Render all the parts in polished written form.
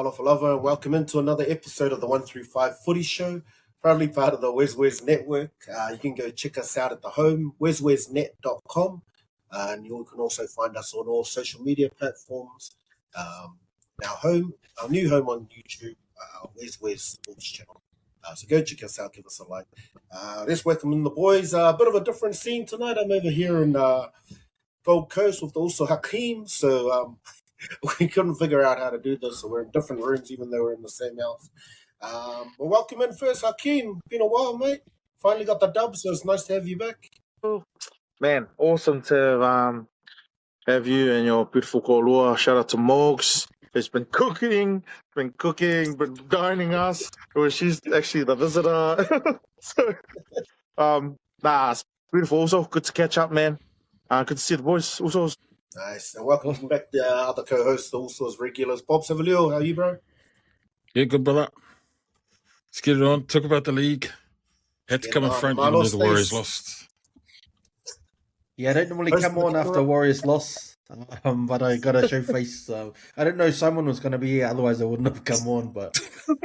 Alofa Lover, and welcome into another episode of the 135 Footy Show, proudly part of the WesWes Network. You can go check us out at the home, weswesnet.com, and you can also find us on all social media platforms. Our new home on YouTube, WesWes Sports Channel. So go check us out, give us a like. Let's welcome in the boys. A bit of a different scene tonight. I'm over here in Gold Coast with also Hakeem, so we couldn't figure out how to do this, so we're in different rooms even though we're in the same house. We'll welcome in first Hakeem. Been a while, mate. Finally got the dub, so it's nice to have you back. Oh, man, awesome to have you and your beautiful kolua. Shout out to Morgs, who's been cooking, been dining us. She's actually the visitor. It's beautiful. Also, good to catch up, man. Good to see the boys. Also, nice. And welcome back the other co-hosts, also as regulars. Bob Savalio, how are you, bro? Yeah, good, brother. Let's get it on. Talk about the league. Had to come in front even though the Warriors lost. Yeah, I don't normally come on after Warriors loss, but I got to show face. So I didn't know someone was going to be here, otherwise I wouldn't have come on. But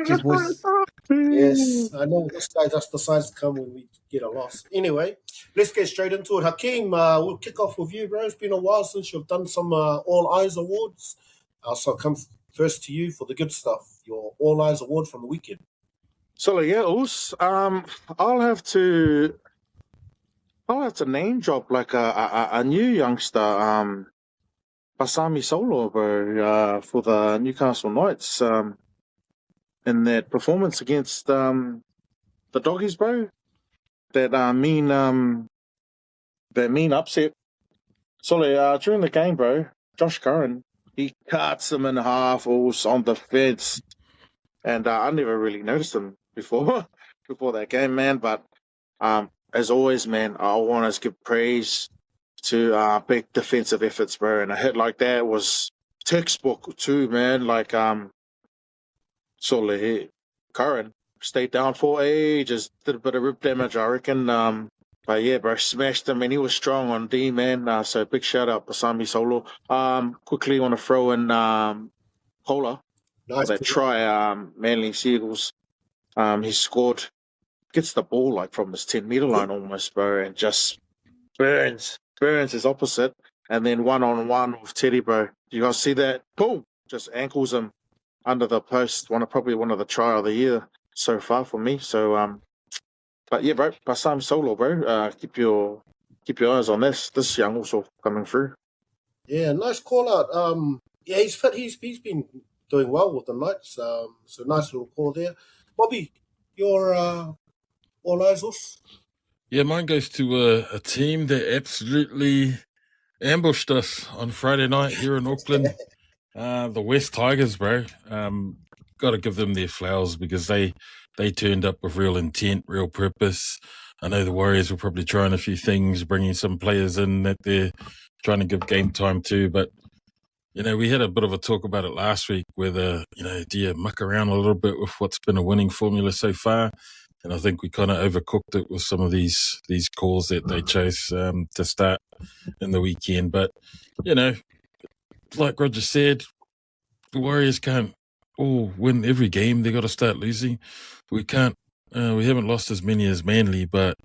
just boys. Yes, I know this guy just decides to come when we get a loss. Anyway, let's get straight into it. Hakeem, we'll kick off with you, bro. It's been a while since you've done some All Eyes Awards. So I'll come first to you for the good stuff, your All Eyes Award from the weekend. So yeah, I'll have to name drop like a new youngster, Pasami Solo, bro, for the Newcastle Knights. In that performance against the Doggies, bro, that mean upset. So during the game, bro, Josh Curran, he cuts him in half, also on the fence, and I never really noticed him before that game, man. But as always, man, I want to give praise to big defensive efforts, bro, and a hit like that was textbook too, man. Like Curran stayed down for ages, did a bit of rib damage, I reckon. But yeah, bro, smashed him, and he was strong on D, man. So big shout out, Pasami Solo. Quickly want to throw in Kola. Nice that try, Manly Seagulls. He scored, gets the ball like from his 10-meter line almost, bro, and just burns his opposite, and then one-on-one with Teddy, bro. You guys see that? Boom! Just ankles him under the post. Probably one of the try of the year so far for me. So, but yeah, bro, Pasam Solo, bro. Keep your eyes on this young also coming through. Yeah, nice call out. Yeah, he's fit. He's been doing well with the Knights. So nice little call there. Bobby, your All Eyes off? Yeah, mine goes to a team that absolutely ambushed us on Friday night here in Auckland. The West Tigers, bro. Got to give them their flowers because they turned up with real intent, real purpose. I know the Warriors were probably trying a few things, bringing some players in that they're trying to give game time to. But, you know, we had a bit of a talk about it last week whether, do you muck around a little bit with what's been a winning formula so far? And I think we kind of overcooked it with some of these calls that they chose to start in the weekend. But, like Roger said, the Warriors can't all win every game. They got to start losing. We can't. We haven't lost as many as Manly, but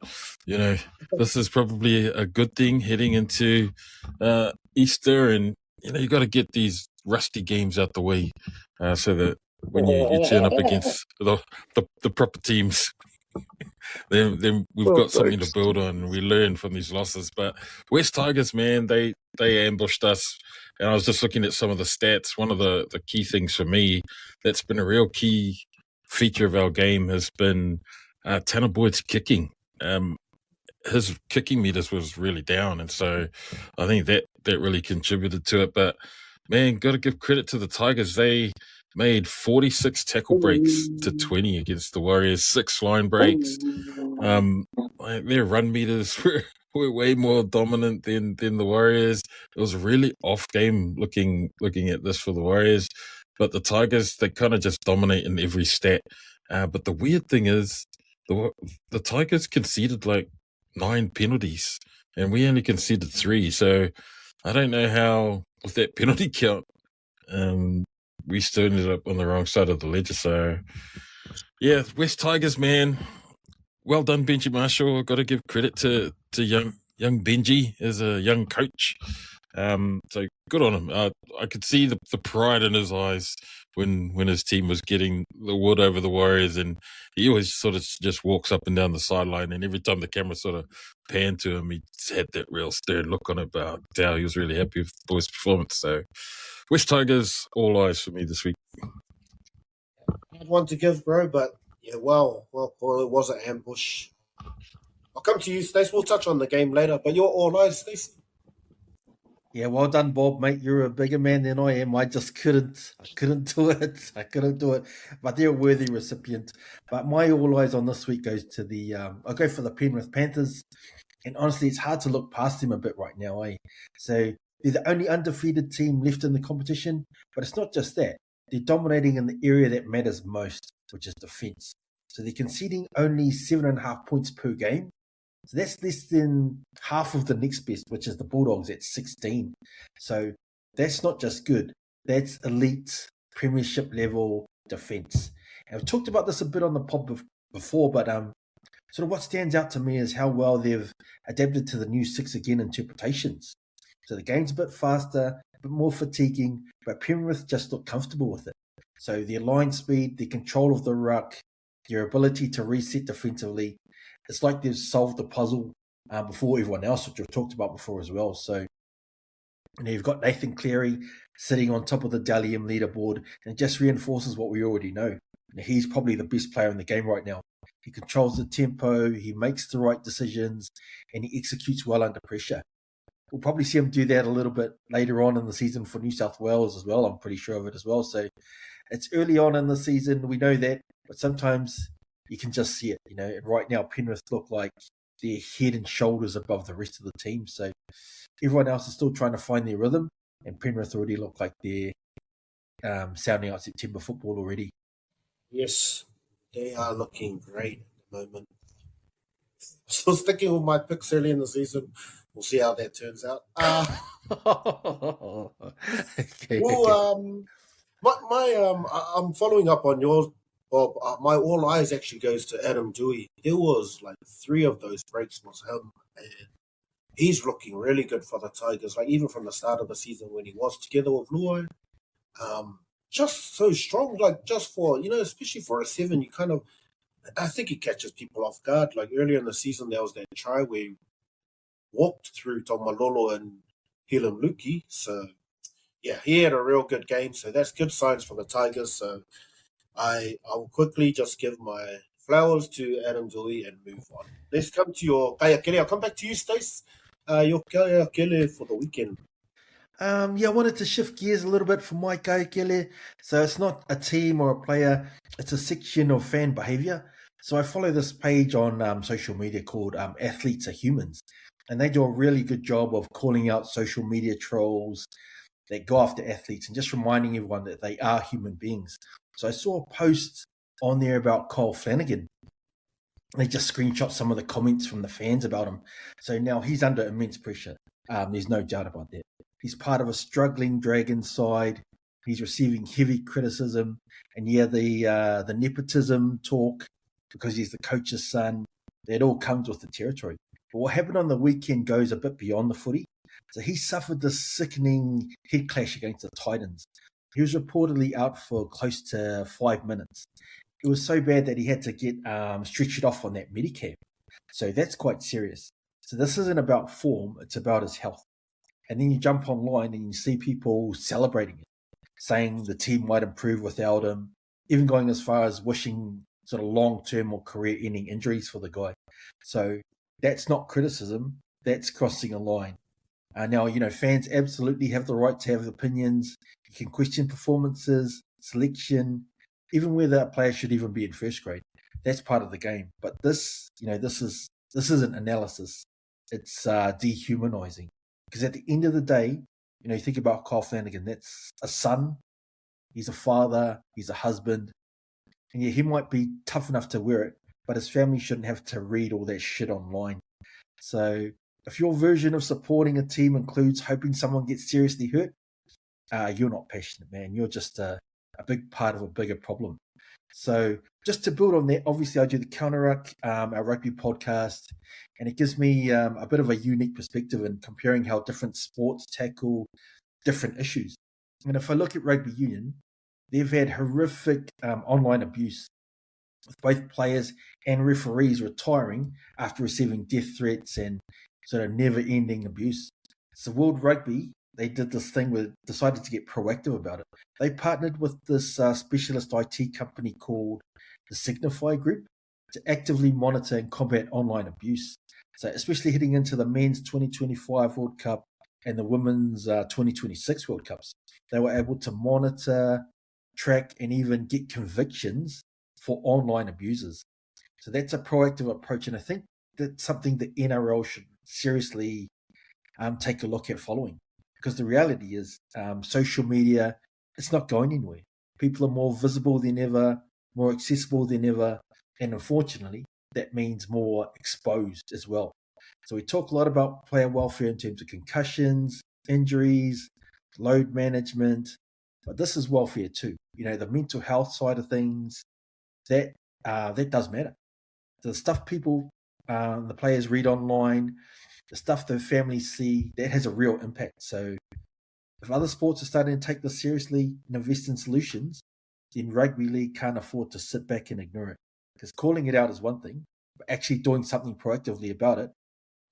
this is probably a good thing heading into Easter, and you got to get these rusty games out the way so that when you turn up against the proper teams, then we've got something to build on. We learn from these losses. But West Tigers, man, they ambushed us. And I was just looking at some of the stats. One of the key things for me that's been a real key feature of our game has been Tana Boyd's kicking. His kicking meters was really down. And so I think that really contributed to it. But, man, got to give credit to the Tigers. They made 46 tackle breaks to 20 against the Warriors, 6 line breaks. Their run meters were way more dominant than the Warriors. It was a really off game looking at this for the Warriors. But the Tigers, they kind of just dominate in every stat. But the weird thing is the Tigers conceded like 9 penalties and we only conceded 3. So I don't know how, with that penalty count, we still ended up on the wrong side of the ledger. So, yeah, West Tigers, man. Well done, Benji Marshall. I've got to give credit to young Benji as a young coach. So good on him. I could see the pride in his eyes when his team was getting the wood over the Warriors, and he always sort of just walks up and down the sideline, and every time the camera sort of panned to him, he had that real stern look on it about how he was really happy with the boys' performance. So West Tigers, all eyes for me this week. Hard one to give, bro, but yeah, well, it was an ambush. I'll come to you, Stace. We'll touch on the game later, but you're all eyes, Stace. Yeah, well done, Bob, mate. You're a bigger man than I am. I just couldn't do it. I couldn't do it. But they're a worthy recipient. But my all eyes on this week goes to the I'll go for the Penrith Panthers. And honestly, it's hard to look past them a bit right now, eh? So they're the only undefeated team left in the competition. But it's not just that. They're dominating in the area that matters most, which is defence. So they're conceding only 7.5 points per game. So that's less than half of the next best, which is the Bulldogs at 16. So that's not just good. That's elite premiership level defence. And I've talked about this a bit on the pod before, but sort of what stands out to me is how well they've adapted to the new 6 again interpretations. So the game's a bit faster, a bit more fatiguing, but Penrith just look comfortable with it. So their line speed, their control of the ruck, their ability to reset defensively, it's like they've solved the puzzle before everyone else, which we've talked about before as well. So you've got Nathan Cleary sitting on top of the Dally M leaderboard, and it just reinforces what we already know. He's probably the best player in the game right now. He controls the tempo, he makes the right decisions, and he executes well under pressure. We'll probably see him do that a little bit later on in the season for New South Wales as well. I'm pretty sure of it as well. So it's early on in the season, we know that, but sometimes you can just see it, And right now, Penrith look like they're head and shoulders above the rest of the team. So everyone else is still trying to find their rhythm, and Penrith already look like they're sounding out September football already. Yes, they are looking great at the moment. So sticking with my picks early in the season, we'll see how that turns out. Okay. I'm following up on yours, Bob. My all eyes actually goes to Adam Dewey. There was like 3 of those breaks was him, and he's looking really good for the Tigers. Like even from the start of the season when he was together with Luai, just so strong. Like just for especially for a 7, I think he catches people off guard. Like earlier in the season, there was that try where he walked through Tomalolo and Helen Luki. So yeah, he had a real good game. So that's good signs for the Tigers. So I'll quickly just give my flowers to Adam Dewey and move on. Let's come to your Kaea Kele. I'll come back to you, Stace. Your Kaea Kele for the weekend. I wanted to shift gears a little bit from my Kaea Kele. So it's not a team or a player, it's a section of fan behaviour. So I follow this page on social media called Athletes Are Humans. And they do a really good job of calling out social media trolls that go after athletes and just reminding everyone that they are human beings. So I saw a post on there about Kyle Flanagan. They just screenshot some of the comments from the fans about him. So now he's under immense pressure. There's no doubt about that. He's part of a struggling Dragons side. He's receiving heavy criticism. And the nepotism talk, because he's the coach's son, that all comes with the territory. But what happened on the weekend goes a bit beyond the footy. So he suffered this sickening head clash against the Titans. He was reportedly out for close to 5 minutes. It was so bad that he had to get stretched off on that Medicare. So that's quite serious. So this isn't about form, it's about his health. And then you jump online and you see people celebrating it, saying the team might improve without him, even going as far as wishing sort of long-term or career-ending injuries for the guy. So that's not criticism, that's crossing a line. Now, fans absolutely have the right to have opinions. You can question performances, selection, even whether a player should even be in first grade. That's part of the game. But this isn't analysis. It's dehumanizing. Because at the end of the day, you think about Kyle Flanagan, that's a son, he's a father, he's a husband. And yeah, he might be tough enough to wear it, but his family shouldn't have to read all that shit online. So if your version of supporting a team includes hoping someone gets seriously hurt, you're not passionate, man. You're just a a big part of a bigger problem. So just to build on that, obviously I do the Counter Ruck, our rugby podcast, and it gives me a bit of a unique perspective in comparing how different sports tackle different issues. And if I look at rugby union, they've had horrific online abuse, with both players and referees retiring after receiving death threats and sort of never-ending abuse. So World Rugby, they did this thing where decided to get proactive about it. They partnered with this specialist IT company called the Signify Group to actively monitor and combat online abuse. So especially heading into the men's 2025 World Cup and the women's 2026 World Cups, they were able to monitor, track, and even get convictions for online abusers. So that's a proactive approach, and I think that's something the NRL should seriously take a look at following. Because the reality is, social media, it's not going anywhere. People are more visible than ever, more accessible than ever, and unfortunately, that means more exposed as well. So we talk a lot about player welfare in terms of concussions, injuries, load management, but this is welfare too. You know, the mental health side of things, that does matter. The stuff people, the players read online, the stuff their families see, that has a real impact. So if other sports are starting to take this seriously and invest in solutions, then rugby league can't afford to sit back and ignore it. Because calling it out is one thing, but actually doing something proactively about it,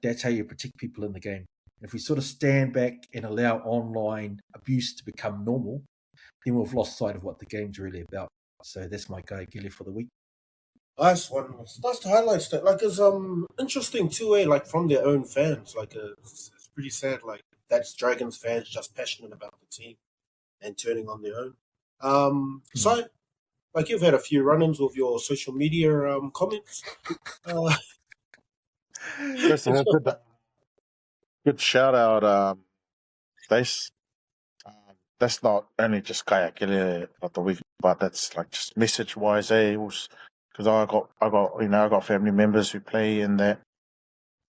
that's how you protect people in the game. And if we sort of stand back and allow online abuse to become normal, then we've lost sight of what the game's really about. So that's my guy, Kele, for the week. Nice one. It's nice to highlight that. Like, it's interesting too, like from their own fans. Like, it's pretty sad. Like, that's Dragons fans just passionate about the team and turning on their own. So, like, you've had a few run-ins with your social media comments. First of all, good shout out, Stace. That's not only just Kaea Kele of the week, but that's like just message wise, because I got family members who play in that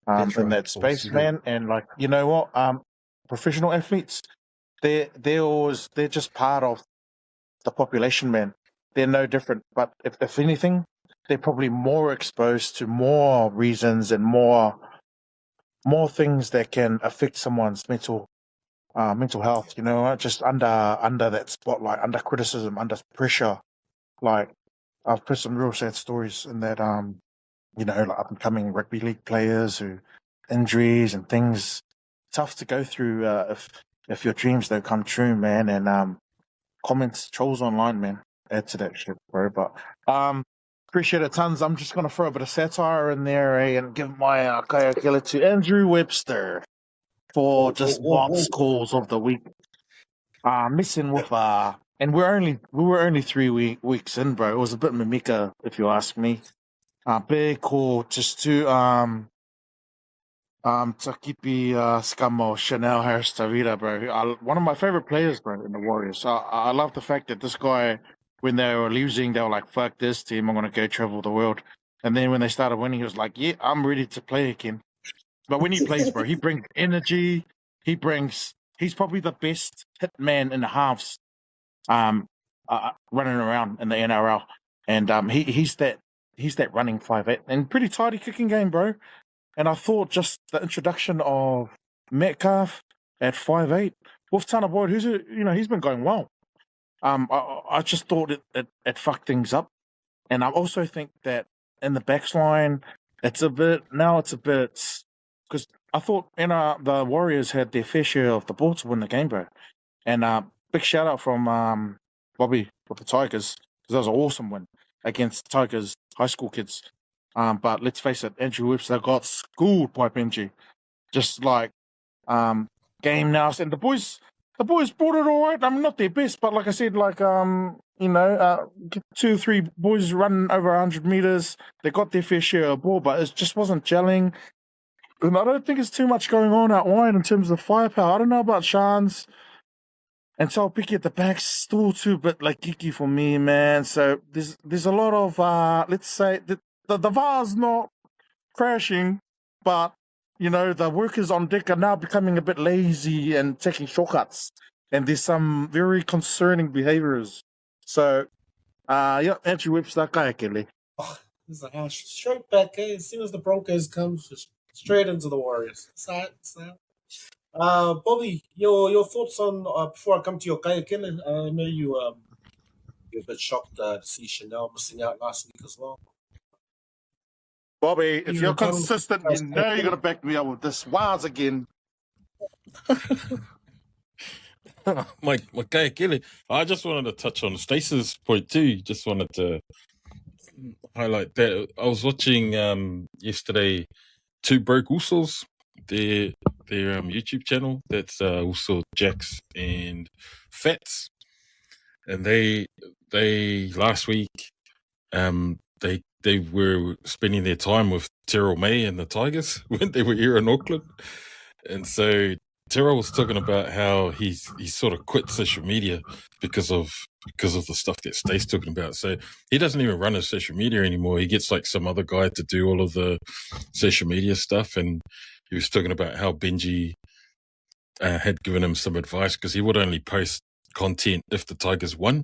in that space, man, and like you know what, professional athletes, they're just part of the population, man. They're no different, but if anything, they're probably more exposed to more reasons and more things that can affect someone's mental health, you know, just under that spotlight, under criticism, under pressure. Like I've put some real sad stories in that, you know, like up and coming rugby league players who injuries and things tough to go through if your dreams don't come true, man. And comments, trolls online, man, add to that shit, bro. But appreciate it tons. I'm just gonna throw a bit of satire in there, and give my Kaea Kele to Andrew Webster for just box calls of the week. Missing with and we were only 3 weeks in, bro. It was a bit mimika, if you ask me. Big call just to Takipi Scamo Chanel Harris Tavita, bro. One of my favorite players, bro, in the Warriors. I love the fact that this guy, when they were losing, they were like, "Fuck this team, I'm gonna go travel the world." And then when they started winning, he was like, "Yeah, I'm ready to play again." But when he plays, bro, he brings energy. He's probably the best hit man in the halves, running around in the NRL, and he's that running 5'8" and pretty tidy kicking game, bro. And I thought just the introduction of Metcalf at 5'8" with Tana Boyd, he's been going well. I just thought it fucked things up, and I also think that in the backsline, it's a bit because I thought the Warriors had their fair share of the ball to win the game, bro. And big shout out from Bobby with the Tigers, because that was an awesome win against Tigers high school kids. But let's face it, Andrew Webster got schooled by Benji. Just like game now, and the boys brought it all right. I'm not their best, but like I said, like 2 or 3 boys running over 100 meters. They got their fair share of ball, but it just wasn't gelling. And I don't think there's too much going on out wide in terms of firepower. I don't know about Shans. And so Picky at the back's still too bit like geeky for me, man. So there's a lot of let's say the VAR's not crashing, but you know, the workers on deck are now becoming a bit lazy and taking shortcuts. And there's some very concerning behaviors So, Andrew Webster, Kaea Kele. Oh, this is a house straight back. As soon as the Broncos come, just straight into the Warriors. So. Bobby, your thoughts on before I come to your Kaea Kele? I know you're a bit shocked to see Chanel missing out last week as well. Bobby, if you're consistent, you know you're going to back me up with this once again. my Kaea Kele. I just wanted to touch on Stace's point too. Just wanted to highlight that. I was watching yesterday Two Broke Usos, their YouTube channel. That's also Jax and Fats, and they last week they were spending their time with Terrell May and the Tigers when they were here in Auckland, and so Terrell was talking about how he sort of quit social media because of the stuff that Stace talking about. So he doesn't even run his social media anymore. He gets like some other guy to do all of the social media stuff, and he was talking about how Benji had given him some advice because he would only post content if the Tigers won,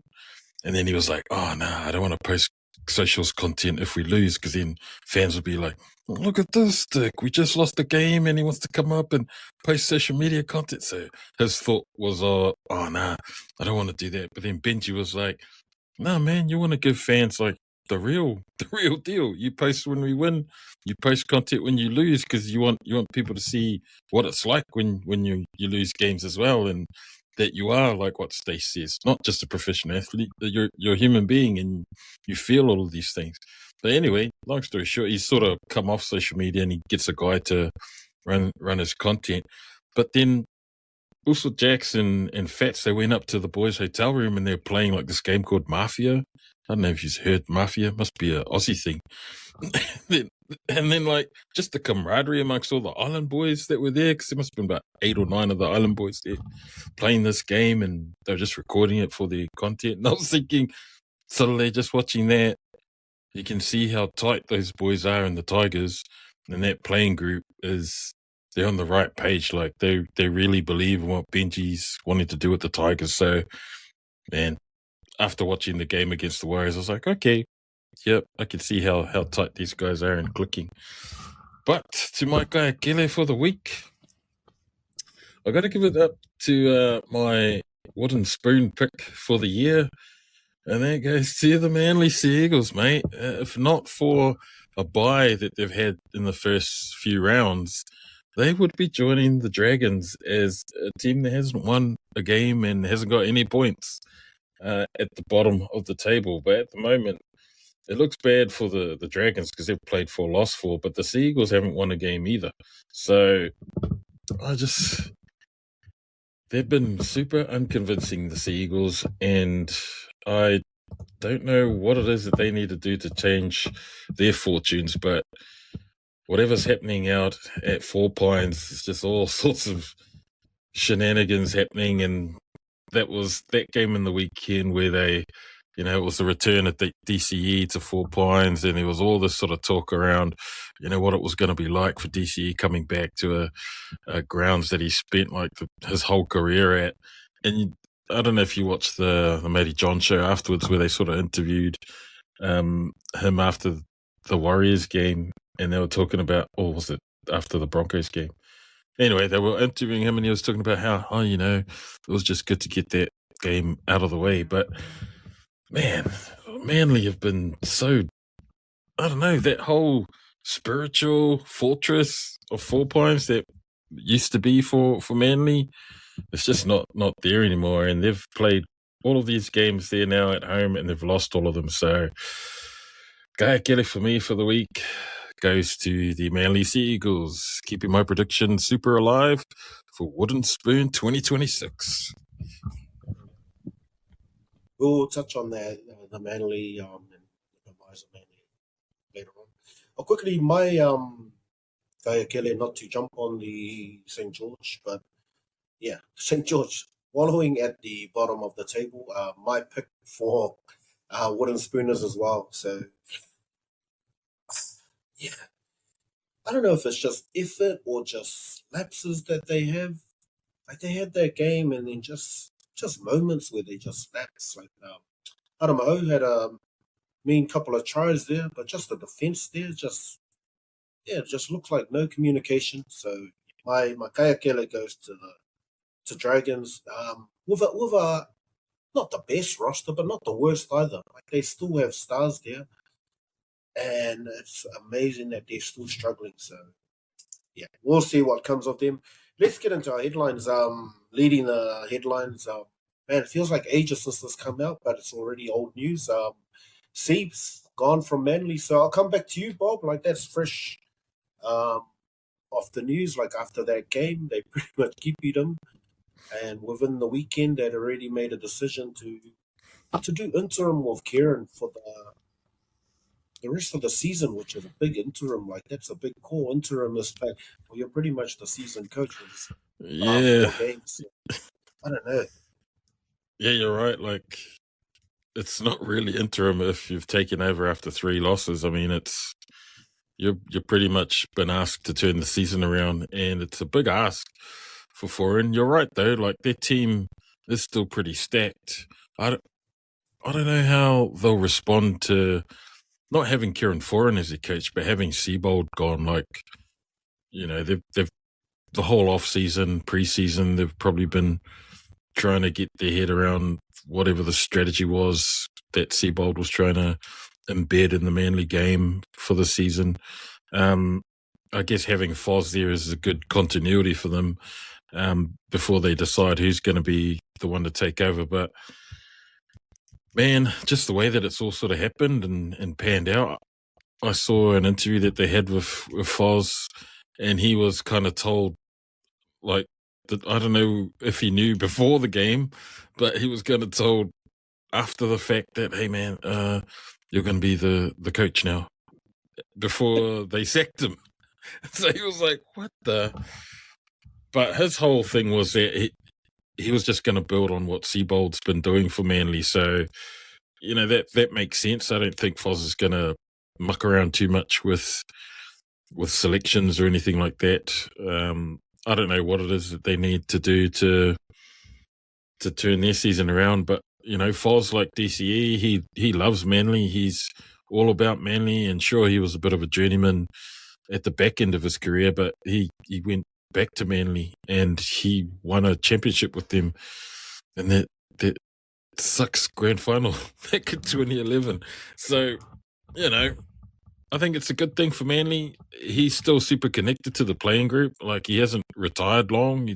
and then he was like, "Oh no, I don't want to post socials content if we lose, because then fans would be like, look at this dick, we just lost the game and he wants to come up and post social media content." So his thought was, oh nah, I don't want to do that. But then Benji was like, nah man, you want to give fans like the real deal. You post when we win, you post content when you lose, because you want people to see what it's like when you lose games as well, and that you are, like what Stace says, not just a professional athlete, that you're a human being and you feel all of these things. But anyway, long story short, he's sort of come off social media and he gets a guy to run his content. But then also Jackson and Fats, they went up to the boys' hotel room and they're playing like this game called Mafia. I don't know if you've heard Mafia. It must be an Aussie thing. And then like just the camaraderie amongst all the island boys that were there, because there must have been about 8 or 9 of the island boys there playing this game, and they were just recording it for their content. And I was thinking, suddenly just watching that, you can see how tight those boys are in the Tigers, and that playing group they're on the right page. Like they really believe in what Benji's wanting to do with the Tigers. So, man, after watching the game against the Warriors, I was like, okay, yep, I can see how tight these guys are and clicking. But to my guy Kele for the week, I got to give it up to my wooden spoon pick for the year, and that goes to the Manly Sea Eagles, mate. If not for a bye that they've had in the first few rounds, they would be joining the Dragons as a team that hasn't won a game and hasn't got any points at the bottom of the table. But at the moment, it looks bad for the Dragons because they've played 4, lost 4, but the Sea Eagles haven't won a game either. So they've been super unconvincing, the Sea Eagles, and I don't know what it is that they need to do to change their fortunes, but whatever's happening out at Four Pines, it's just all sorts of shenanigans happening. And that game in the weekend where they, it was the return of the DCE to Four Pines, and there was all this sort of talk around, what it was going to be like for DCE coming back to a grounds that he spent like his whole career at. And I don't know if you watched the Matty John show afterwards, where they sort of interviewed him after the Warriors game, and they were talking about, or was it after the Broncos game? Anyway, they were interviewing him, and he was talking about how, it was just good to get that game out of the way. But man, Manly have been so, I don't know, that whole spiritual fortress of Four Pines that used to be for Manly, it's just not there anymore. And they've played all of these games there now at home, and they've lost all of them. So, Kaea Kele for me for the week goes to the Manly Sea Eagles, keeping my prediction super alive for Wooden Spoon 2026. We'll touch on that, the Manly and the demise of Manly later on. Quickly, my Kaea Kele, not to jump on the St. George, but yeah, St. George wallowing at the bottom of the table. My pick for Wooden Spooners as well. So, yeah, I don't know if it's just effort or just lapses that they have. Like they had their game and then just moments where they just lapse. Like Aramau had a mean couple of tries there, but just the defense there, it just looks like no communication. So my Kaea Kele goes to Dragons with a not the best roster, but not the worst either. Like they still have stars there, and it's amazing that they're still struggling. So yeah, we'll see what comes of them. Let's get into our headlines. Leading the headlines. Man, it feels like ages since this come out, but it's already old news. Seib's gone from Manly, so I'll come back to you, Bob. Like that's fresh off the news. Like after that game, they pretty much keeped him, and within the weekend, they'd already made a decision to do interim with Kieran for the rest of the season, which is a big interim. Like that's a big call. Interim is like, well, you're pretty much the season coach for this Yeah. 4 games. I don't know. Yeah, you're right. Like, it's not really interim if you've taken over after 3 losses. I mean, you're pretty much been asked to turn the season around, and it's a big ask for Foran. You're right though. Like their team is still pretty stacked. I don't know how they'll respond to not having Kieran Foran as a coach, but having Seibold gone. Like, you know, they've the whole off season, preseason, they've probably been trying to get their head around whatever the strategy was that Seibold was trying to embed in the Manly game for the season. I guess having Foz there is a good continuity for them before they decide who's going to be the one to take over. But man, just the way that it's all sort of happened and panned out. I saw an interview that they had with Foz, and he was kind of told, like, I don't know if he knew before the game, but he was kind of told after the fact that, hey man, you're going to be the coach now, before they sacked him. So he was like, what the? But his whole thing was that he was just going to build on what Seibold's been doing for Manly. So, you know, that makes sense. I don't think Foz is going to muck around too much with selections or anything like that. I don't know what it is that they need to do to turn their season around, but you know, Foz, like DCE, he loves Manly. He's all about Manly, and sure, he was a bit of a journeyman at the back end of his career, but he went back to Manly and he won a championship with them, and that sucks grand final back in 2011. So, you know, I think it's a good thing for Manly. He's still super connected to the playing group. Like, he hasn't retired long.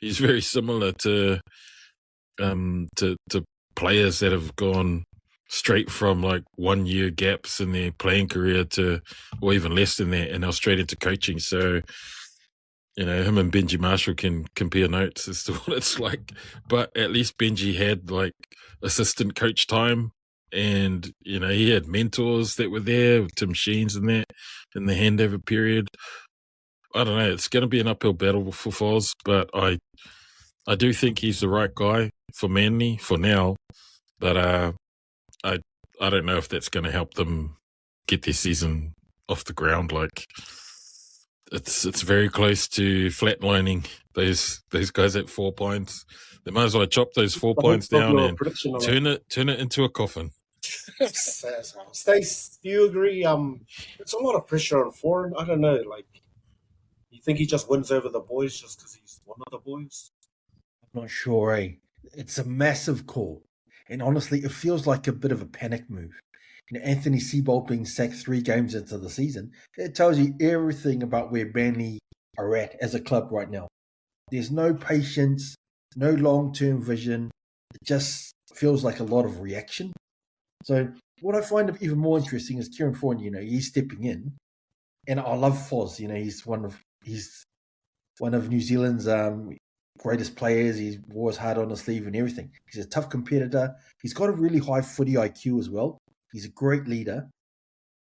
He's very similar to players that have gone straight from like 1 year gaps in their playing career to, or even less than that, and now straight into coaching. So, you know, him and Benji Marshall can compare notes as to what it's like. But at least Benji had like assistant coach time, and you know, he had mentors that were there, Tim Sheens and that, in the handover period. I don't know. It's going to be an uphill battle for Foz, but I do think he's the right guy for Manly for now. But I don't know if that's going to help them get their season off the ground. Like, it's very close to flatlining those guys at 4 points. They might as well chop those 4 points down and turn it into a coffin. Stace, do you agree? It's a lot of pressure on Foran. I don't know. Like, you think he just wins over the boys just because he's one of the boys? I'm not sure, eh? It's a massive call. And honestly, it feels like a bit of a panic move. You know, Anthony Seibold being sacked 3 games into the season, it tells you everything about where Manly are at as a club right now. There's no patience, no long-term vision. It just feels like a lot of reaction. So what I find even more interesting is Kieran Foran, you know, he's stepping in. And I love Foz, you know, he's one of New Zealand's greatest players. He wore his heart on his sleeve and everything. He's a tough competitor. He's got a really high footy IQ as well. He's a great leader.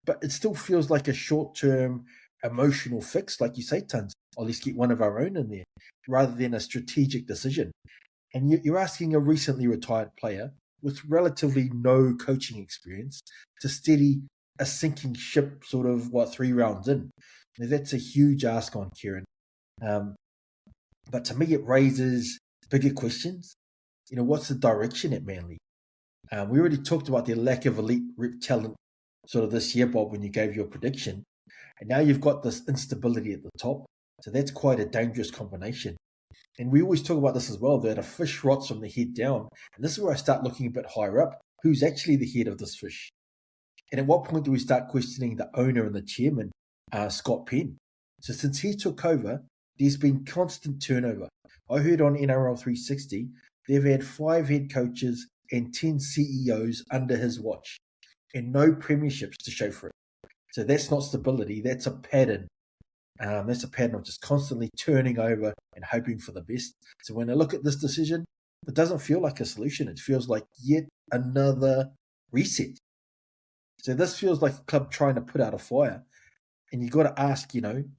But it still feels like a short-term emotional fix, like you say, Tons. Or at least get one of our own in there, rather than a strategic decision. And you're asking a recently retired player with relatively no coaching experience to steady a sinking ship sort of, 3 rounds in. Now, that's a huge ask on Kieran. But to me, it raises bigger questions. You know, what's the direction at Manly? We already talked about their lack of elite rep talent sort of this year, Bob, when you gave your prediction. And now you've got this instability at the top. So that's quite a dangerous combination. And we always talk about this as well, that a fish rots from the head down. And this is where I start looking a bit higher up. Who's actually the head of this fish? And at what point do we start questioning the owner and the chairman, Scott Penn? So since he took over, there's been constant turnover. I heard on NRL 360, they've had 5 head coaches and 10 CEOs under his watch, and no premierships to show for it. So that's not stability, that's a pattern. That's a pattern of just constantly turning over and hoping for the best. So when I look at this decision, it doesn't feel like a solution. It feels like yet another reset. So this feels like a club trying to put out a fire. And you got to ask,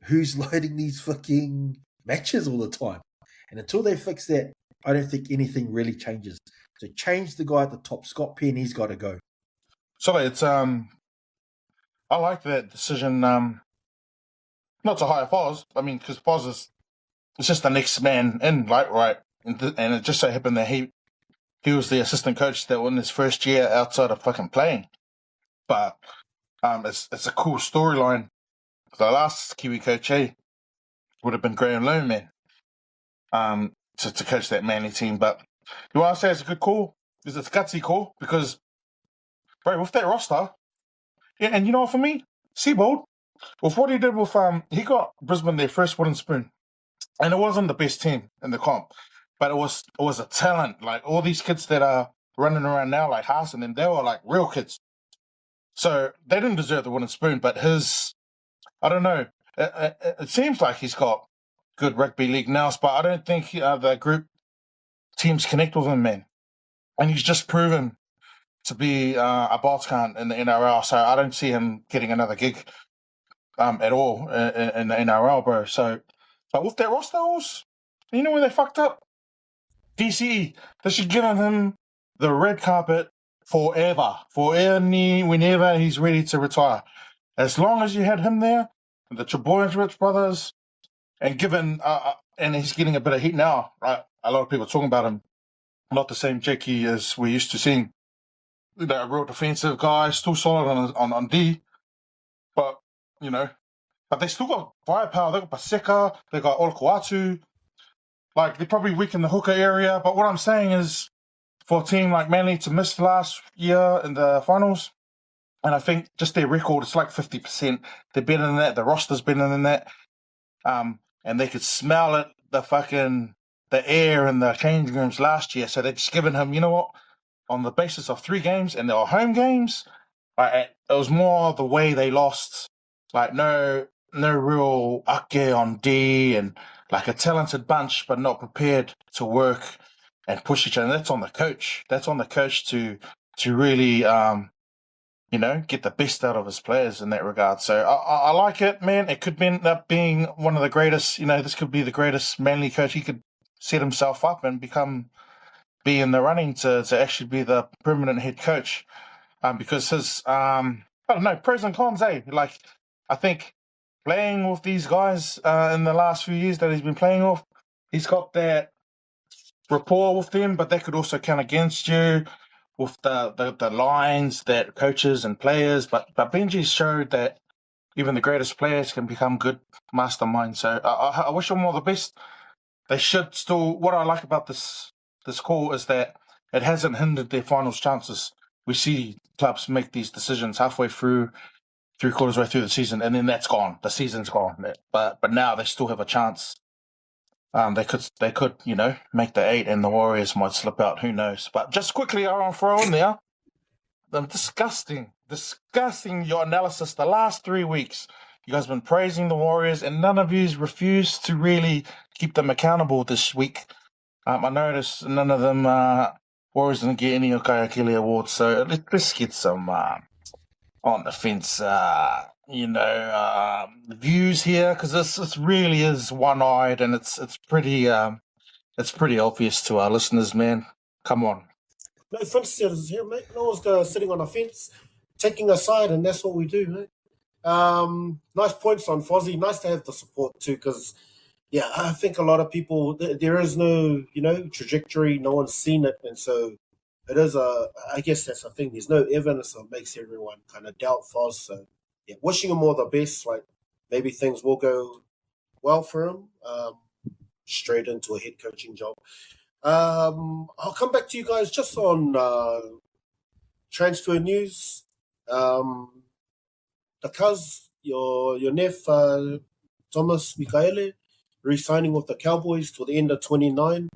who's lighting these fucking matches all the time? And until they fix that, I don't think anything really changes. So change the guy at the top, Scott Penn, he's got to go. So it's I like that decision. Not to hire Foz. I mean, because Foz is just the next man in, right? And it just so happened that he was the assistant coach that won his first year outside of fucking playing. But it's a cool storyline. The last Kiwi coach would have been Graham Lowe, man, to coach that Manly team. But you want to say it's a good call? It's a gutsy call because, bro, with that roster, yeah, and you know what, for me, Seibold, with what he did with he got Brisbane their first wooden spoon, and it wasn't the best team in the comp, but it was a talent. Like all these kids that are running around now, like Haas and them, they were like real kids. So they didn't deserve the wooden spoon, but I don't know. It seems like he's got good rugby league nous, but I don't think the group teams connect with him, man. And he's just proven to be a boss cunt in the NRL, so I don't see him getting another gig at all in the NRL, bro. So, but with their rosters, you know where they fucked up? DCE. They should give him the red carpet forever, whenever he's ready to retire. As long as you had him there, the Trebojevic brothers, and given, and he's getting a bit of heat now, right? A lot of people are talking about him. Not the same Jakey as we're used to seeing. A real defensive guy, still solid on D, but but they still got firepower. They got Paseka, they got Olakuatu. Like they're probably weak in the hooker area. But what I'm saying is, for a team like Manly to miss last year in the finals, and I think just their record, it's like 50%. They're better than that. The roster's better than that. And they could smell it, the air in the changing rooms last year. So they're just giving him, you know what? On the basis of 3 games, and they were home games, it was more the way they lost. Like no real ake on D, and like a talented bunch, but not prepared to work and push each other. And that's on the coach. That's on the coach to really, get the best out of his players in that regard. So I like it, man. It could end up being one of the greatest. This could be the greatest Manly coach. He could set himself up and be in the running to actually be the permanent head coach, because his I don't know, pros and cons. Like I think playing with these guys in the last few years that he's been playing with, he's got that rapport with them, but they could also count against you with the lines that coaches and players. But Benji showed that even the greatest players can become good masterminds. So I wish them all the best. They should still. What I like about this call is that it hasn't hindered their finals chances. We see clubs make these decisions halfway through, 3/4 way through the season, and then that's gone. The season's gone. But now they still have a chance. They could make the 8, and the Warriors might slip out. Who knows? But just quickly, I want to throw in there. I'm disgusting your analysis the last 3 weeks. You guys have been praising the Warriors, and none of you refused to really keep them accountable this week. I noticed none of them Warriors didn't get any Kele awards, so let's get some on the fence, views here, because this really is one-eyed, and it's pretty obvious to our listeners, man. Come on. No fence sitters here, mate. No one's sitting on a fence, taking a side, and that's what we do, mate. Nice points on Fozzie. Nice to have the support too, because I think a lot of people, there is no trajectory. No one's seen it, and so it is I guess that's the thing. There's no evidence that makes everyone kind of doubt Foz. So yeah, wishing him all the best. Like maybe things will go well for him. Straight into a head coaching job. I'll come back to you guys just on transfer news. Because your Nef Thomas Michaele re-signing with the Cowboys till the end of 29.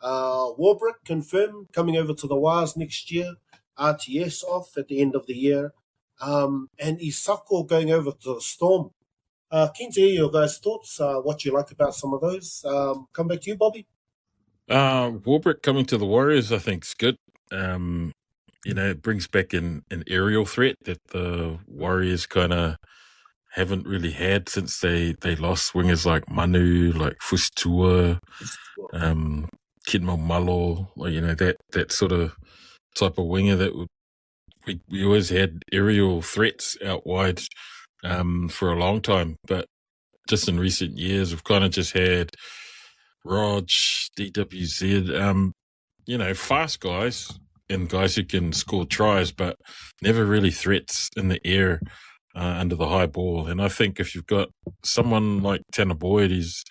Warbrick confirmed coming over to the Wars next year. RTS off at the end of the year. And Isako going over to the Storm. Keen to hear your guys' thoughts, what you like about some of those. Come back to you, Bobby. Warbrick coming to the Warriors, I think, is good. It brings back an aerial threat that the Warriors kind of haven't really had since they lost wingers like Manu, like Fustua, Kidmo Malo, that sort of type of winger that we always had aerial threats out wide for a long time. But just in recent years, we've kind of just had Rog, DWZ, fast guys and guys who can score tries, but never really threats in the air under the high ball. And I think if you've got someone like Tana Boyd, he's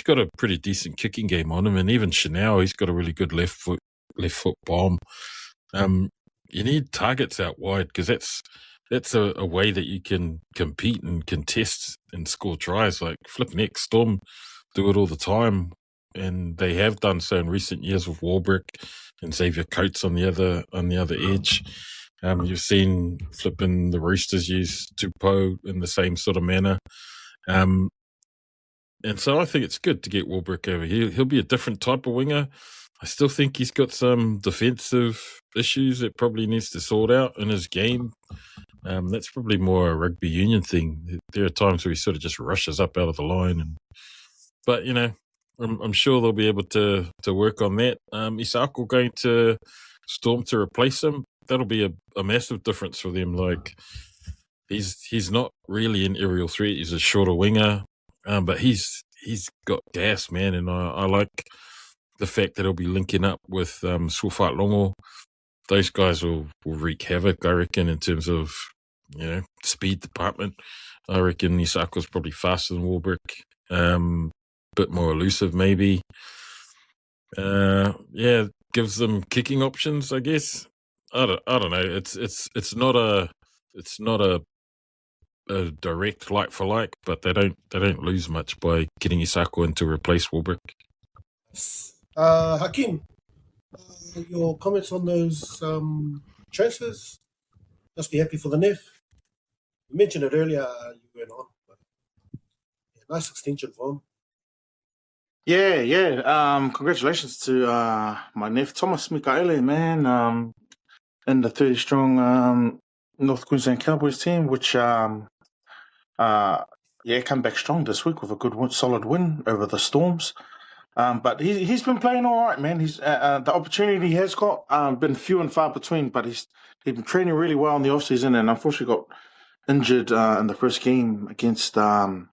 got a pretty decent kicking game on him, and even Chanel, he's got a really good left foot bomb. You need targets out wide because that's a way that you can compete and contest and score tries. Like flipping X Storm do it all the time, and they have done so in recent years with Warbrick and Xavier Coates on the other edge. You've seen flipping the Roosters use Tupou in the same sort of manner. And so I think it's good to get Warbrick over here. He'll be a different type of winger. I still think he's got some defensive issues that probably needs to sort out in his game. That's probably more a rugby union thing. There are times where he sort of just rushes up out of the line. But I'm sure they'll be able to work on that. Isako going to Storm to replace him. That'll be a massive difference for them. Like he's not really an aerial threat. He's a shorter winger, but he's got gas, man. And I like the fact that he'll be linking up with Sulfat Longo. Those guys will wreak havoc, I reckon, in terms of speed department. I reckon Isako's probably faster than Warbrick. Bit more elusive, maybe. Gives them kicking options, I guess. I don't know. It's not a direct like for like, but they don't lose much by getting Isako in to replace Warbrick. Hakeem, your comments on those transfers? Must be happy for the Nef. You mentioned it earlier. You went on, but nice extension for him. Yeah. Congratulations to my nephew Thomas Michaele, man, and the 30-strong North Queensland Cowboys team, which come back strong this week with a good solid win over the Storms. But he's been playing all right, man. He's the opportunity he has got been few and far between, but he's been training really well in the off season, and unfortunately got injured in the first game against at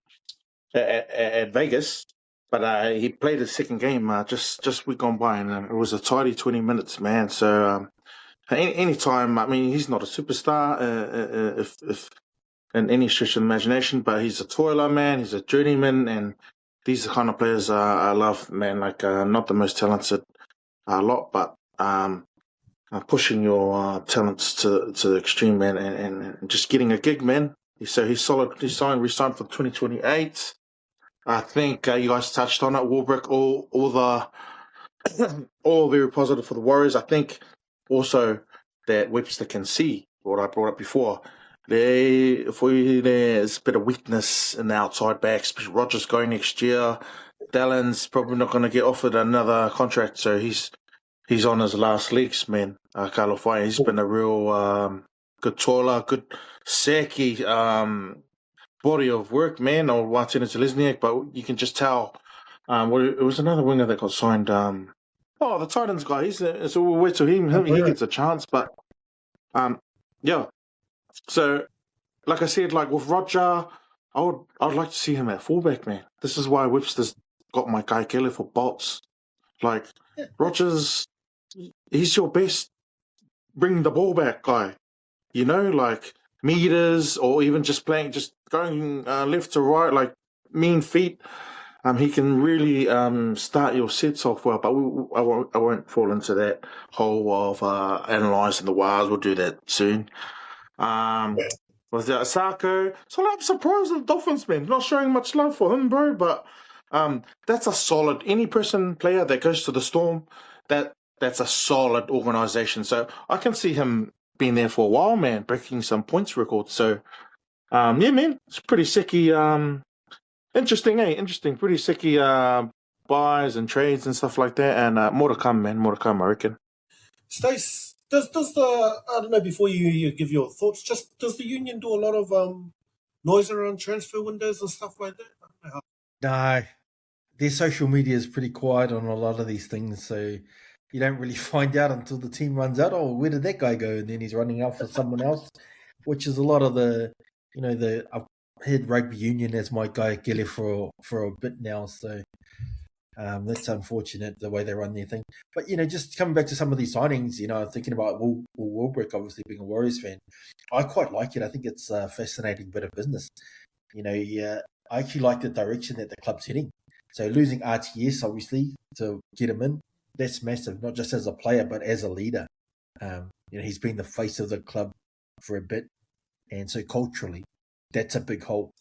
Vegas. But he played his second game just week gone by, and it was a tidy 20 minutes, man. So any time, I mean, he's not a superstar if in any stretch of the imagination, but he's a toiler, man. He's a journeyman, and these are the kind of players I love, man. Like not the most talented lot, but pushing your talents to the extreme, man, and just getting a gig, man. So he's solid. He's re-signed for 2028. I think you guys touched on it. Warbrick, all very positive for the Warriors. I think also that Webster can see what I brought up before. There's a bit of weakness in the outside backs. Rogers going next year. Dallon's probably not going to get offered another contract, so he's on his last legs, man. Kalafai, he's been a real good toiler, good Seki body of work, man, or Watson to Lesniak, but you can just tell. It was another winger that got signed. The Titans guy. So we'll wait till he gets a chance. But yeah. So, like I said, like with Roger, I'd like to see him at fullback, man. This is why Webster's got my guy Kele for bolts. Like Rogers, he's your best bring the ball back guy. You know, like meters or even just going left to right, like mean feet. He can really start your sets off well, but I won't fall into that hole of analysing the wires. We'll do that soon. Was there Asako? So I'm surprised the Dolphins, man, not showing much love for him, bro. But that's a solid. Any player that goes to the Storm, that's a solid organisation. So I can see him being there for a while, man, breaking some points records. So yeah, man, it's pretty sicky. Interesting, eh? Interesting. Pretty sicky buys and trades and stuff like that. And more to come, man. More to come, I reckon. Stace, does the I don't know, before you give your thoughts, just does the union do a lot of noise around transfer windows and stuff like that? I don't know how. No, their social media is pretty quiet on a lot of these things, so you don't really find out until the team runs out. Oh, where did that guy go? And then he's running out for someone else, which is a lot of the, I've had rugby union as my guy Kele for a bit now, so that's unfortunate the way they run their thing. But just coming back to some of these signings, thinking about Will Warbrick, obviously being a Warriors fan, I quite like it. I think it's a fascinating bit of business. I actually like the direction that the club's heading. So losing RTS, obviously, to get him in, that's massive, not just as a player, but as a leader. He's been the face of the club for a bit. And so culturally, that's a big hole.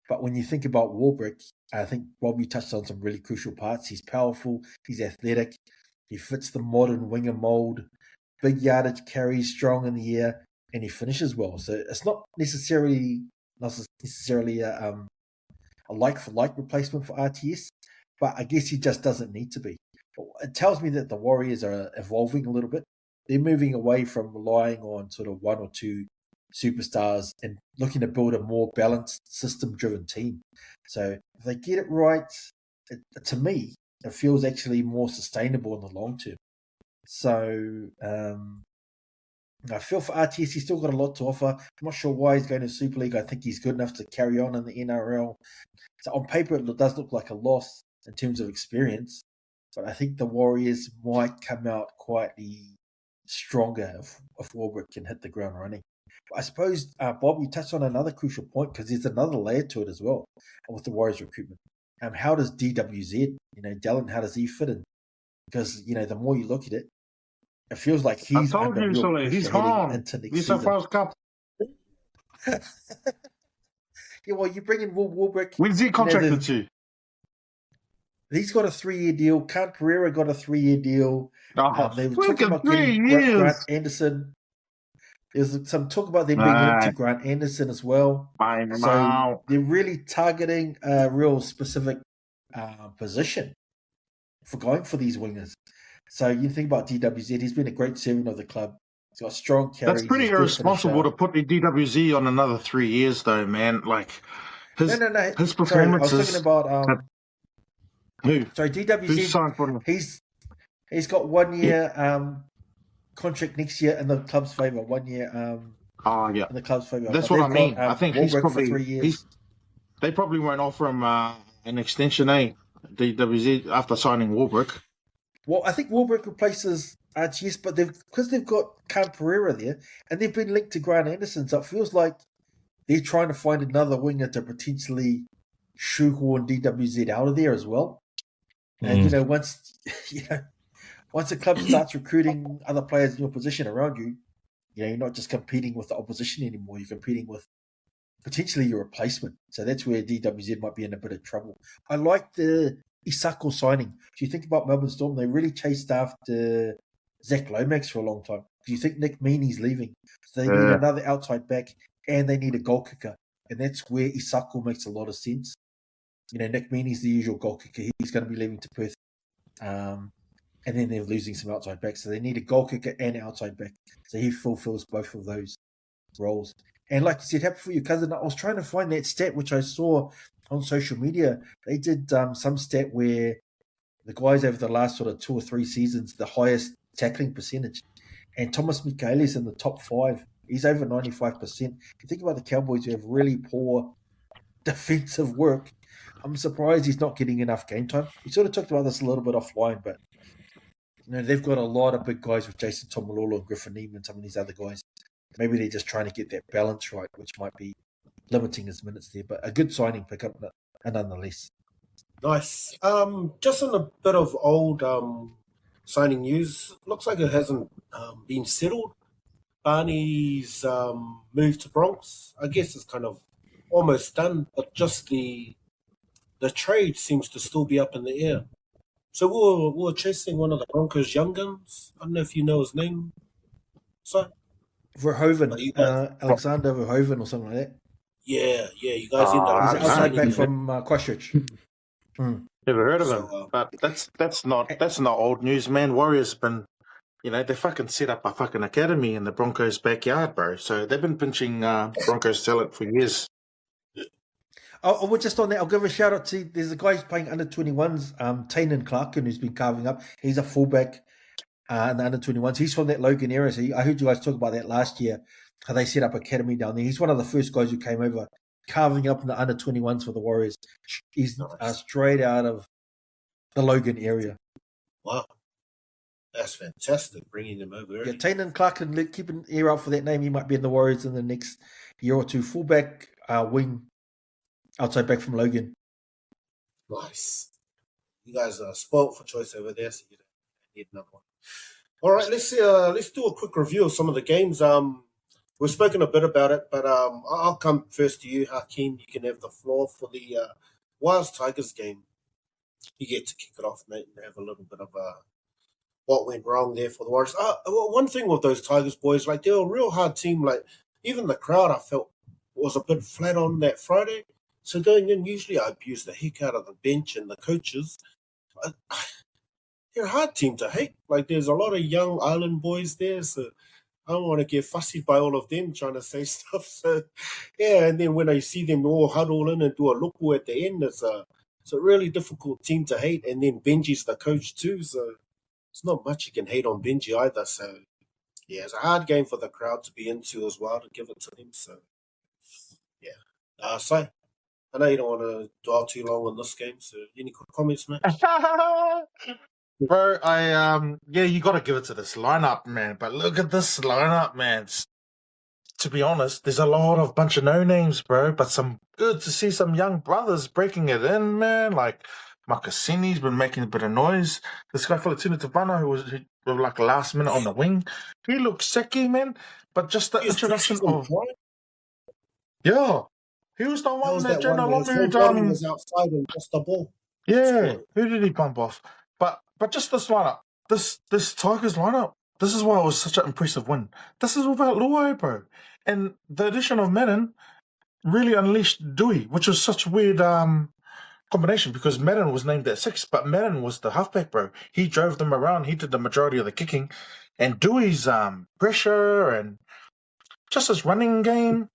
But when you think about Warbrick, I think Robbie touched on some really crucial parts. He's powerful, he's athletic, he fits the modern winger mold, big yardage carry, strong in the air, and he finishes well. So it's not necessarily a like-for-like replacement for RTS, but I guess he just doesn't need to be. It tells me that the Warriors are evolving a little bit. They're moving away from relying on sort of one or two superstars and looking to build a more balanced, system-driven team. So if they get it right, to me, it feels actually more sustainable in the long term. So I feel for RTS, he's still got a lot to offer. I'm not sure why he's going to Super League. I think he's good enough to carry on in the NRL. So on paper, it does look like a loss in terms of experience, but I think the Warriors might come out quietly stronger if Warbrick can hit the ground running. But I suppose, Bob, you touched on another crucial point because there's another layer to it as well with the Warriors recruitment. How does DWZ, Dallin, how does he fit in? Because, the more you look at it, it feels like he's under real pressure He's heading gone. into next He's season. the first cup. Yeah, well, you bring in Will Warbrick. When's he contracted to? He's got a 3-year deal. Kant Pereira got a 3-year deal. They were talking about getting 3 years. Grant Anderson. There's some talk about them being linked to Grant Anderson as well. So they're really targeting a real specific position for going for these wingers. So you think about DWZ, he's been a great servant of the club. He's got strong carries. That's pretty irresponsible to put the DWZ on another 3 years, though, man. Like his performances. Sorry, I was talking about who? Sorry, DWZ. Who's signed for him? He's got 1 year contract next year in the club's favour. 1 year. Yeah. In the club's favour. That's what I mean. I think he's probably for 3 years. They probably won't offer him an extension, DWZ after signing Warbrick. Well, I think Warbrick replaces RTS, but because they've got Kant Pereira there, and they've been linked to Grant Anderson, so it feels like they're trying to find another winger to potentially shoehorn DWZ out of there as well. And once a club starts recruiting other players in your position around you, you're not just competing with the opposition anymore. You're competing with potentially your replacement. So that's where DWZ might be in a bit of trouble. I like the Isako signing. If you think about Melbourne Storm, they really chased after Zach Lomax for a long time. Do you think Nick Meaney's leaving? So they need another outside back and they need a goal kicker. And that's where Isako makes a lot of sense. Nick Meaney's the usual goal kicker. He's going to be leaving to Perth. And then they're losing some outside backs. So they need a goal kicker and outside back. So he fulfills both of those roles. And like you said, happy for your cousin. I was trying to find that stat, which I saw on social media. They did some stat where the guys over the last sort of 2 or 3 seasons, the highest tackling percentage. And Thomas Michaelis in the top 5. He's over 95%. You think about the Cowboys who have really poor defensive work. I'm surprised he's not getting enough game time. We sort of talked about this a little bit offline, but they've got a lot of big guys with Jason Tomalolo and Griffin Neem and some of these other guys. Maybe they're just trying to get that balance right, which might be limiting his minutes there. But a good signing pickup, nonetheless. Nice. Just in a bit of old signing news, looks like it hasn't been settled. Barney's move to Bronx, I guess, is kind of almost done, but just the trade seems to still be up in the air. So we were chasing one of the Broncos' young guns. I don't know if you know his name. So Verhoeven, Alexander Verhoeven or something like that. Yeah, you guys ended up He's outside back signing from Christchurch. Never heard of him, but that's not old news, man. Warriors been, they fucking set up a fucking academy in the Broncos' backyard, bro. So they've been pinching Broncos talent for years. Oh, just on that, I'll give a shout out to, there's a guy who's playing under 21s, Tana Clarkin, who's been carving up. He's a fullback in the under 21s. He's from that Logan area. So I heard you guys talk about that last year, how they set up academy down there. He's one of the first guys who came over, carving up in the under 21s for the Warriors. He's straight out of the Logan area. Wow. That's fantastic, bringing him over. Yeah, Tana Clarkin, keep an ear out for that name. He might be in the Warriors in the next year or two. Fullback, wing, outside back from Logan. Nice. You guys are spoilt for choice over there, so you don't need another one. All right, let's do a quick review of some of the games. We've spoken a bit about it, but I'll come first to you, Hakeem. You can have the floor for the Wild Tigers game. You get to kick it off, mate, and have a little bit of what went wrong there for the Warriors. One thing with those Tigers boys, like they're a real hard team. Like even the crowd, I felt was a bit flat on that Friday. So going in, usually I abuse the heck out of the bench and the coaches. They're a hard team to hate. Like there's a lot of young island boys there, so I don't want to get fussy by all of them trying to say stuff. So yeah, and then when I see them all huddle in and do a luku at the end, it's a really difficult team to hate. And then Benji's the coach too, so it's not much you can hate on Benji either. So yeah, it's a hard game for the crowd to be into as well, to give it to them. So yeah, so I know you don't want to dwell too long on this game. So any quick comments, mate? Bro, you got to give it to this lineup, man. But look at this lineup, man. To be honest, there's a lot of bunch of no names, bro. But good to see some young brothers breaking it in, man. Like Makasini's been making a bit of noise. This guy Filatuna Tavana, who was like last minute on the wing, he looks sicky, man. But just the introduction of yeah, he was the one that Jenna Lomu was outside and lost the ball. Yeah, who did he bump off? But just this lineup, this Tigers lineup, this is why it was such an impressive win. This is without Luai, bro. And the addition of Madden really unleashed Dewey, which was such a weird combination because Madden was named at 6, but Madden was the halfback, bro. He drove them around. He did the majority of the kicking. And Dewey's pressure and just his running game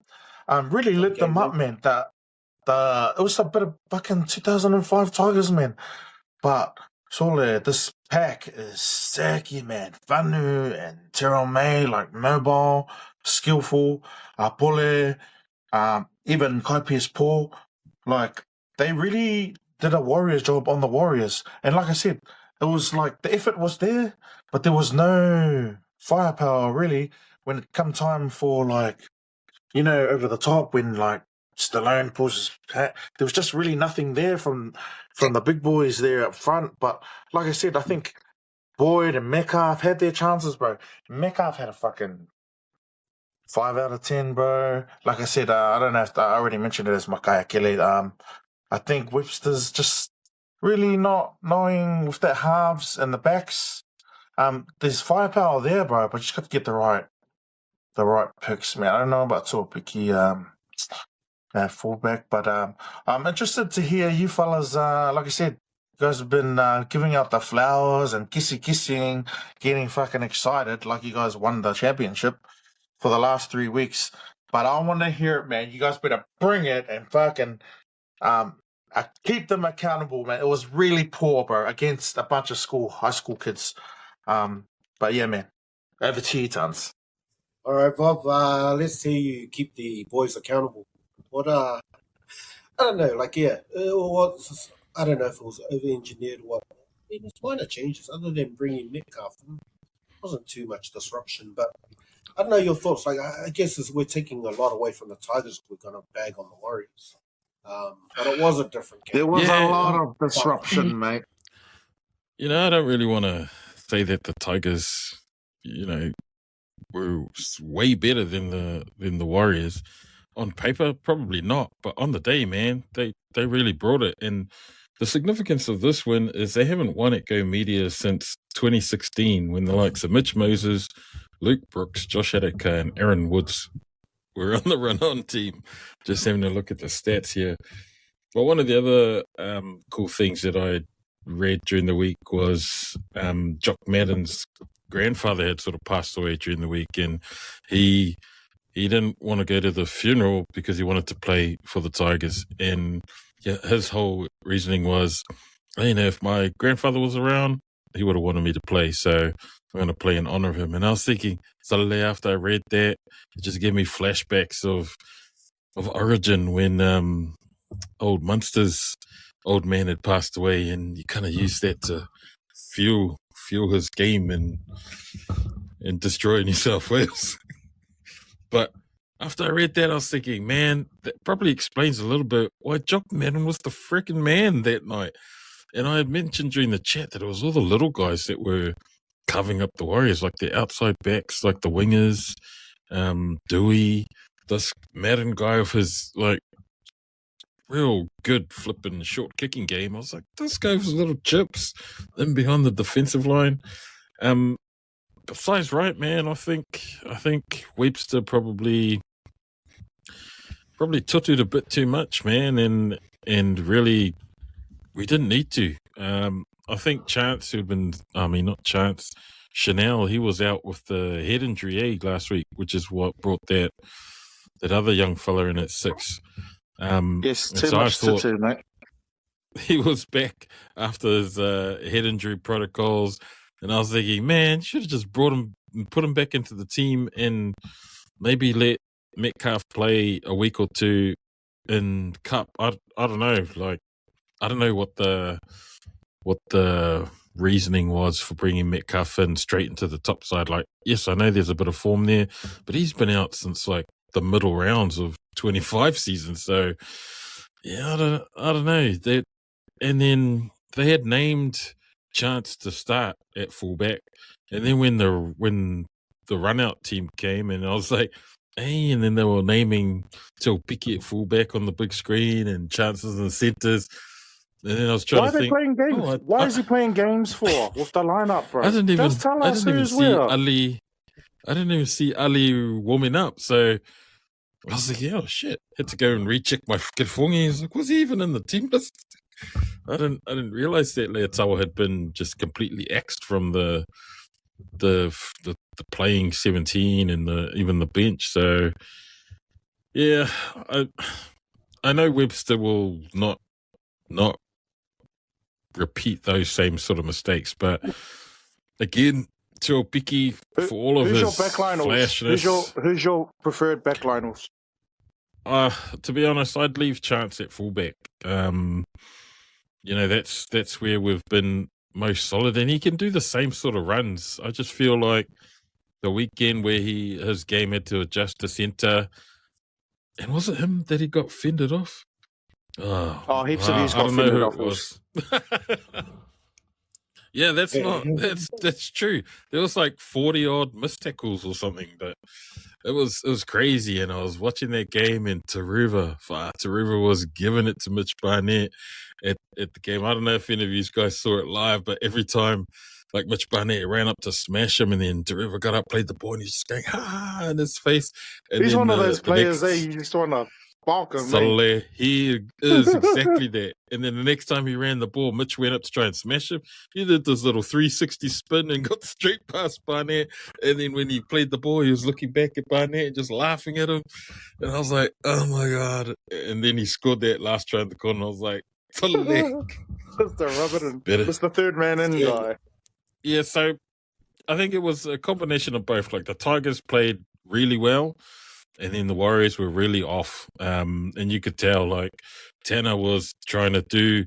really lit them up, man. It was a bit of fucking 2005 Tigers, man. But Sole, this pack is Saki, man. Vanu and Terome, like mobile, skillful, Pole, even Kaipius Paul. Like, they really did a Warriors job on the Warriors. And like I said, it was like the effort was there, but there was no firepower, really, when it come time for, like, over the top when, like, Stallone pulls his hat. There was just really nothing there from the big boys there up front. But like I said, I think Boyd and Metcalf had their chances, bro. Metcalf had a fucking 5 out of 10, bro. Like I said, I don't know if I already mentioned it as Makaya Kele. I think Webster's just really not knowing with that halves and the backs. There's firepower there, bro, but you just got to get the right picks, man. I don't know about Tuapiki, fullback, but I'm interested to hear you fellas. Like I said, you guys have been giving out the flowers and kissing, getting fucking excited, like you guys won the championship for the last 3 weeks. But I want to hear it, man. You guys better bring it and fucking keep them accountable, man. It was really poor, bro, against a bunch of high school kids. But yeah, man, over to you, Tons. All right, Bob. Let's see you keep the boys accountable. What I don't know, like I don't know if it was over-engineered or what. mean, it's minor changes other than bringing Metcalf. Wasn't too much disruption, but I don't know your thoughts. Like, I guess as we're taking a lot away from the Tigers, we're going to bag on the Warriors. But it was a different game. There was Yeah. a lot of disruption, mate. You know, I don't really want to say that the Tigers, you know, were way better than the Warriors. On paper, probably not, but on the day, man, they really brought it. And the significance of this win is they haven't won at Go Media since 2016, when the likes of Mitch Moses, Luke Brooks, Josh Adaka, and Aaron Woods were on the run-on team. Just having a look at the stats here. But one of the other cool things that I read during the week was Jock Madden's grandfather had sort of passed away during the week, and he didn't want to go to the funeral because he wanted to play for the Tigers. And yeah, his whole reasoning was, you know, if my grandfather was around, he would have wanted me to play, so I'm going to play in honor of him. And I was thinking, suddenly after I read that, it just gave me flashbacks of Origin when old Munster's old man had passed away, and you kind of used that to fuel his game and destroy New South Wales. But after I read that, I was thinking, man, that probably explains a little bit why Jock Madden was the freaking man that night. And I had mentioned during the chat that it was all the little guys that were covering up the Warriors, like the outside backs, like the wingers, Dewey, this Madden guy with his, like, real good flipping short kicking game. I was like, this guy with little chips in behind the defensive line. Besides, right, man, I think Webster probably tutted a bit too much, man, and really we didn't need to. I think Chance, not Chance, Chanel, he was out with the head injury last week, which is what brought that other young fella in at 6. Yes, too much to do, mate. He was back after his head injury protocols, and I was thinking, man, should have just brought him, put him back into the team, and maybe let Metcalf play a week or two in Cup. I don't know, like, I don't know what the reasoning was for bringing Metcalf in straight into the top side. Like, yes, I know there's a bit of form there, but he's been out since like the middle rounds of 25 seasons. So yeah, I don't know that. And then they had named Chance to start at fullback, and then when the run out team came, and I was like, hey, and then they were naming Picky at fullback on the big screen and Chances and centers. And then I was trying Why to think, are they playing games? Why is he playing games for with the lineup, bro? I didn't even see Ali warming up. So I was like, oh shit! Had to go and recheck my freaking phone. He's like, was he even in the team list? I didn't realize that Leotawa had been just completely axed from the playing 17 and even the bench. So yeah, I know Webster will not repeat those same sort of mistakes, but again, Tuopiki, for all of his flashness, who's your preferred backliners? To be honest, I'd leave Chance at fullback. You know, that's where we've been most solid, and he can do the same sort of runs. I just feel like the weekend where his game had to adjust to centre, and was it him that he got fended off? Heaps of these got fended off. Yeah, that's true. There was like 40 odd missed tackles or something, but it was crazy. And I was watching that game, and Taruva was giving it to Mitch Barnett at the game. I don't know if any of you guys saw it live, but every time like Mitch Barnett ran up to smash him, and then Taruva got up, played the ball, and he's just going ha in his face. And he's one of those players that you just want to balk him. He is exactly that. And then the next time he ran the ball, Mitch went up to try and smash him. He did this little 360 spin and got straight past Barnett. And then when he played the ball, he was looking back at Barnett and just laughing at him. And I was like, oh my God. And then he scored that last try in the corner. I was like, Just to rub it in. It's the third man in guy. Yeah, so I think it was a combination of both. Like the Tigers played really well, and then the Warriors were really off. And you could tell, like, Tana was trying to do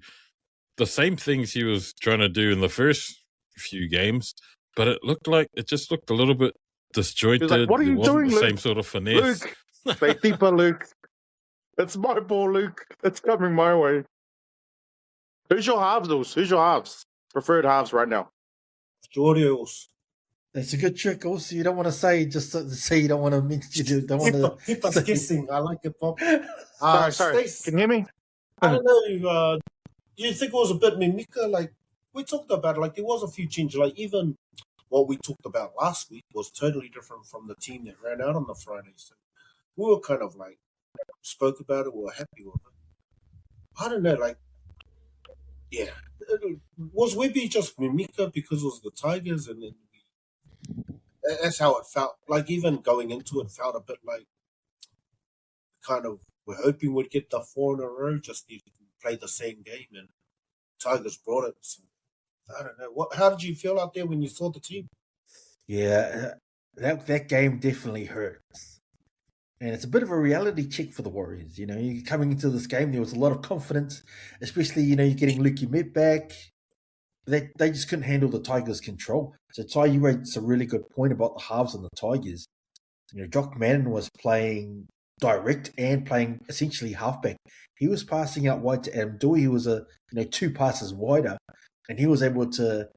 the same things he was trying to do in the first few games, but it just looked a little bit disjointed. He was like, "What are There you wasn't doing, the Luke? same sort of finesse. Luke, stay deeper, Luke. It's my ball, Luke. It's coming my way." Who's your halves, those? Who's your halves? Preferred halves right now. Warriors. That's a good trick. Also, you don't want to say just to say you don't want to mention. You don't want to Keep us guessing. I like it, Bob. Sorry. Stace, Can you hear me? I don't know. Do you think it was a bit mimica? Like we talked about, like there was a few changes. Like even what we talked about last week was totally different from the team that ran out on the Friday. So we were kind of like spoke about it. We were happy with it. I don't know. Like, yeah, was Webby just mimica because it was the Tigers, and then that's how it felt. Like even going into it, felt a bit like kind of we're hoping we'd get the 4 in a row, just need to play the same game, and Tigers brought it. So, I don't know. How did you feel out there when you saw the team? Yeah, that game definitely hurts. And it's a bit of a reality check for the Warriors. You're coming into this game, there was a lot of confidence, especially, you're getting Lukey Met back. They just couldn't handle the Tigers' control. So, Ty, you raised a really good point about the halves and the Tigers. Jock Mannon was playing direct and playing essentially halfback. He was passing out wide to Adam Dewey, who was 2 passes wider, and he was able to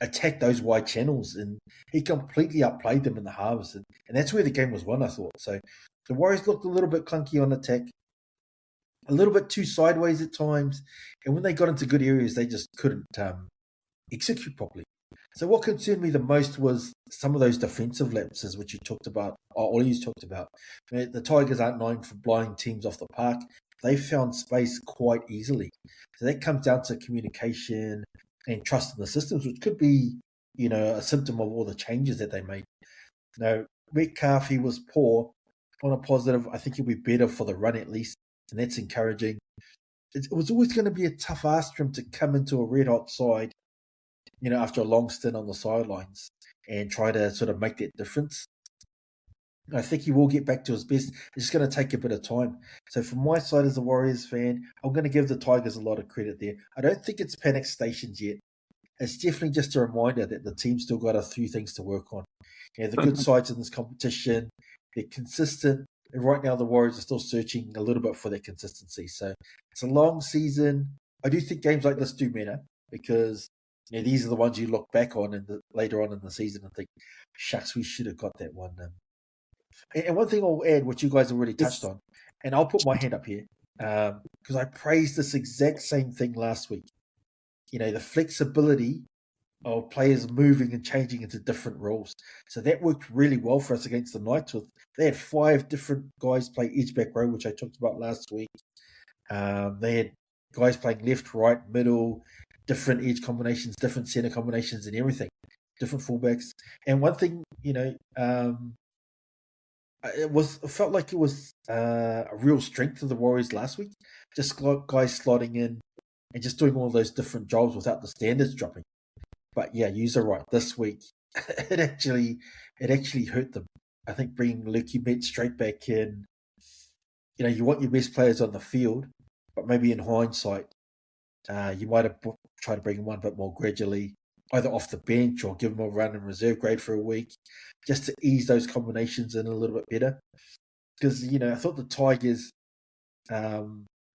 attack those wide channels, and he completely outplayed them in the halves, and that's where the game was won, I thought. So the Warriors looked a little bit clunky on attack, a little bit too sideways at times, and when they got into good areas, they just couldn't execute properly. So what concerned me the most was some of those defensive lapses, which you talked about, or all you talked about. The Tigers aren't known for blowing teams off the park. They found space quite easily. So that comes down to communication and trust in the systems, which could be, a symptom of all the changes that they made. Now, Metcalf, he was poor. On a positive, I think he'll be better for the run at least, and that's encouraging. It was always going to be a tough ask for him to come into a red-hot side, after a long stint on the sidelines and try to sort of make that difference. I think he will get back to his best. It's just going to take a bit of time. So from my side as a Warriors fan, I'm going to give the Tigers a lot of credit there. I don't think it's panic stations yet. It's definitely just a reminder that the team's still got a few things to work on. The good sides in this competition, they're consistent. And right now the Warriors are still searching a little bit for that consistency. So it's a long season. I do think games like this do matter because these are the ones you look back on and later on in the season and think, shucks, we should have got that one. And one thing I'll add, which you guys already touched on, and I'll put my hand up here, because I praised this exact same thing last week. The flexibility of players moving and changing into different roles. So that worked really well for us against the Knights. They had 5 different guys play edge back row, which I talked about last week. They had guys playing left, right, middle, different edge combinations, different center combinations, and everything, different fullbacks. And one thing, it felt like it was a real strength of the Warriors last week. Just guys slotting in and just doing all those different jobs without the standards dropping. But yeah, you're right. This week, it actually hurt them. I think bringing Lukey Met straight back in, you want your best players on the field, but maybe in hindsight, you might have tried to bring them on a bit more gradually, either off the bench or give them a run in reserve grade for a week, just to ease those combinations in a little bit better. Because, I thought the Tigers,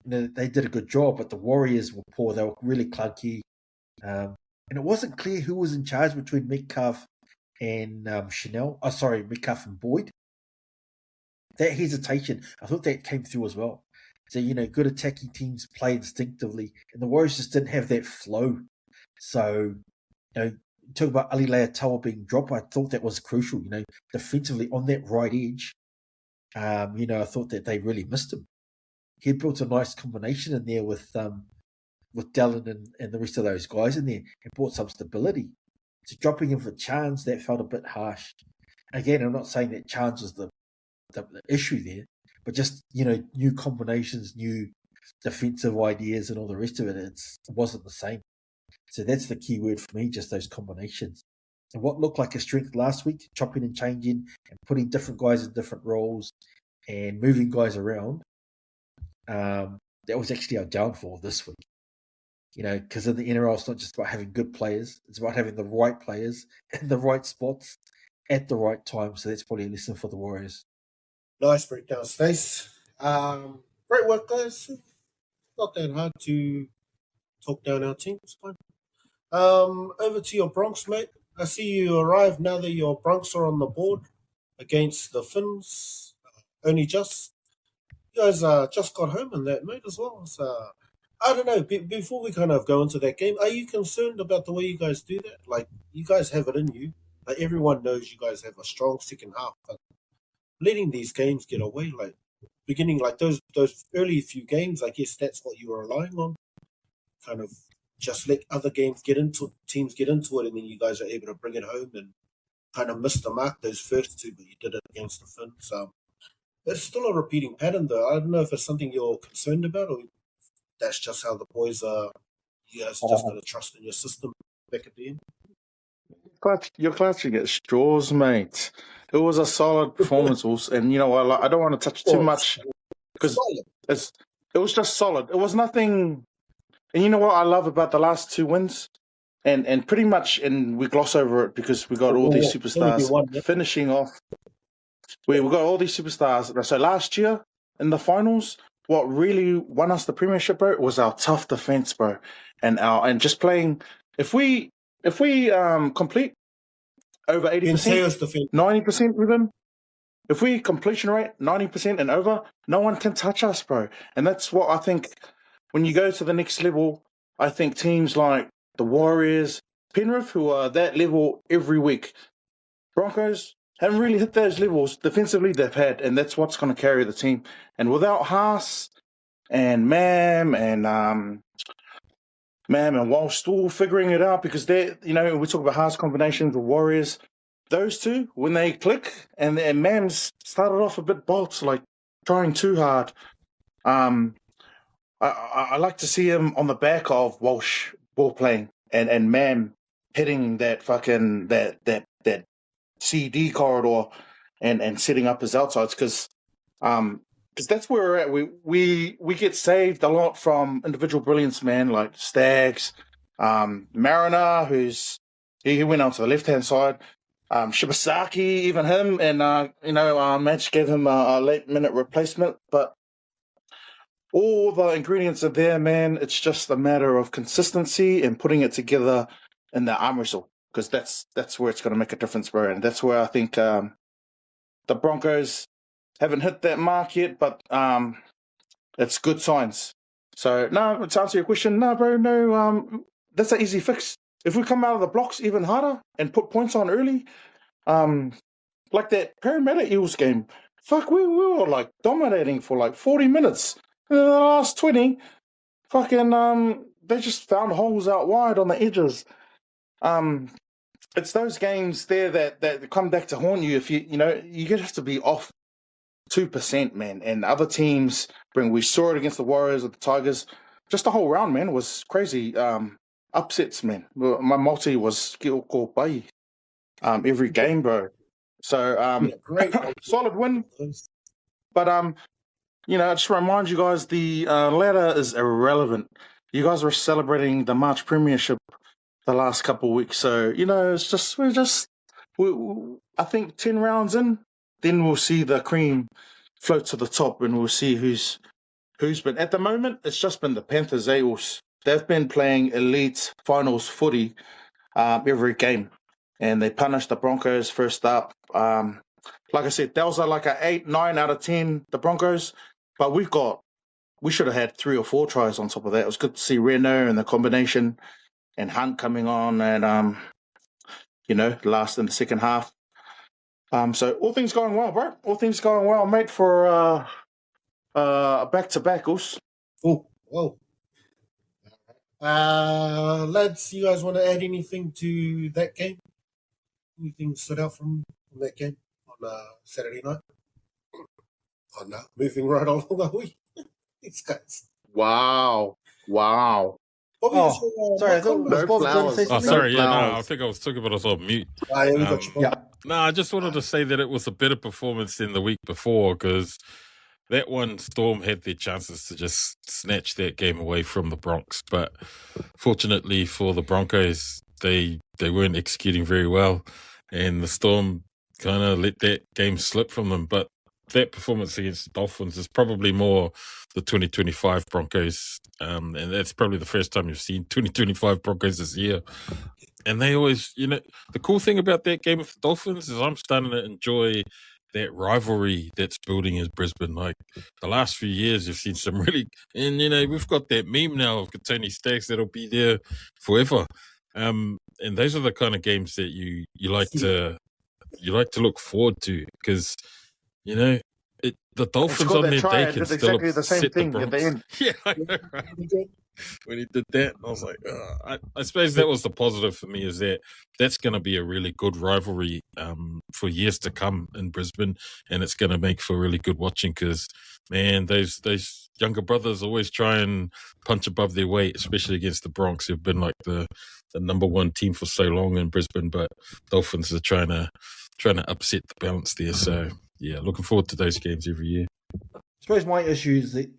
they did a good job, but the Warriors were poor. They were really clunky. And it wasn't clear who was in charge between Metcalf and Metcalf and Boyd. That hesitation, I thought that came through as well. So, good attacking teams play instinctively, and the Warriors just didn't have that flow. So, talk about Ali Leatoa being dropped, I thought that was crucial, defensively on that right edge. I thought that they really missed him. He built a nice combination in there with Dallin and the rest of those guys in there and brought some stability. So dropping him for Chance, that felt a bit harsh. Again, I'm not saying that Chance is the issue there, but just, new combinations, new defensive ideas and all the rest of it, it wasn't the same. So that's the key word for me, just those combinations. And what looked like a strength last week, chopping and changing and putting different guys in different roles and moving guys around, that was actually our downfall this week. because in the NRL, it's not just about having good players; it's about having the right players in the right spots at the right time. So that's probably a lesson for the Warriors. Nice breakdown, Stace. Great work, guys. Not that hard to talk down our team. It's fine. Over to your Bronx, mate. I see you arrived now that your Bronx are on the board against the Finns. Only just. You guys just got home in that, mate, as well. So, I don't know. Before we kind of go into that game, are you concerned about the way you guys do that? Like, you guys have it in you. Like, everyone knows you guys have a strong second half, but letting these games get away, like beginning like those early few games, I guess that's what you were relying on. Kind of just let other teams get into it, and then you guys are able to bring it home and kind of miss the mark those first two, but you did it against the Finns. It's still a repeating pattern, though. I don't know if it's something you're concerned about, or that's just how the boys are. You guys just got to trust in your system back at the end. You're clutching at straws, mate. It was a solid performance, and you know what? I don't want to touch too much because it was just solid. It was nothing. And you know what I love about the last two wins, and pretty much, and we gloss over it because we got all these superstars finishing off. We got all these superstars. So last year in the finals, what really won us the premiership, bro, was our tough defense, bro, and just playing. If we complete over 80%, 90% even, if we completion rate 90% and over, no one can touch us, bro. And that's what I think. When you go to the next level, I think teams like the Warriors, Penrith, who are that level every week, Broncos haven't really hit those levels defensively they've had, and that's what's going to carry the team. And without Haas and Mam and Walsh still figuring it out, because they, we talk about Haas combinations with Warriors, those two, when they click, and Mam's started off a bit bolts, like trying too hard. I like to see him on the back of Walsh ball playing and Mam hitting that fucking that CD corridor and setting up his outsides, because that's where we're at. We get saved a lot from individual brilliance, man, like Stags, Mariner, he went out to the left hand side, Shibasaki, even him, and Match gave him a late minute replacement, but all the ingredients are there, man. It's just a matter of consistency and putting it together in the arm wrestle, because that's where it's going to make a difference, bro. And that's where I think the Broncos haven't hit that mark yet, but it's good signs. So, no, to answer your question, no, bro, no, that's an easy fix. If we come out of the blocks even harder and put points on early, like that Parramatta Eels game, fuck, we were like dominating for like 40 minutes. In the last 20, they just found holes out wide on the edges. It's those games there that come back to haunt you if you have to be off 2%, man. And other teams we saw it against the Warriors or the Tigers. Just the whole round, man, was crazy. Upsets, man. My multi was Gilco Bay every game, bro. So great solid win. But just remind you guys, the ladder is irrelevant. You guys were celebrating the March Premiership the last couple of weeks, so it's just I think 10 rounds in, then we'll see the cream float to the top, and we'll see who's been. At the moment, it's just been the Panthers. They've been playing elite finals footy every game, and they punished the Broncos first up. Like I said, that was like an 8, 9 out of 10, the Broncos. But we should have had 3 or 4 tries on top of that. It was good to see Reno and the combination and Hunt coming on and, last in the second half. So all things going well, bro. All things going well, mate, for back-to-back, Us. Oh, whoa. Lads, you guys want to add anything to that game? Anything stood out from that game on Saturday night? Oh, no. Moving right along, are we? These guys. Wow. Sorry, I thought it was Bob going to say something. Sorry, I think I was talking about us on mute. Yeah. No, I just wanted to say that it was a better performance than the week before, because that one, Storm had their chances to just snatch that game away from the Bronx, but fortunately for the Broncos, they weren't executing very well, and the Storm kind of let that game slip from them. But that performance against the Dolphins is probably more the 2025 Broncos, and that's probably the first time you've seen 2025 Broncos this year. And they always, the cool thing about that game with the Dolphins is I'm starting to enjoy that rivalry that's building in Brisbane. Like the last few years, you've seen some really, and we've got that meme now of Tony Stace that'll be there forever. And those are the kind of games that you like to look forward to, because the Dolphins on their day can still exactly the same upset the thing at the Bronx. end. Yeah, I know, right? When he did that, I was like, I suppose that was the positive for me, is that that's going to be a really good rivalry for years to come in Brisbane, and it's going to make for really good watching, because, man, those younger brothers always try and punch above their weight, especially against the Bronx, who've been like the number one team for so long in Brisbane, but Dolphins are trying to upset the balance there. So, yeah, looking forward to those games every year. I suppose my issue is that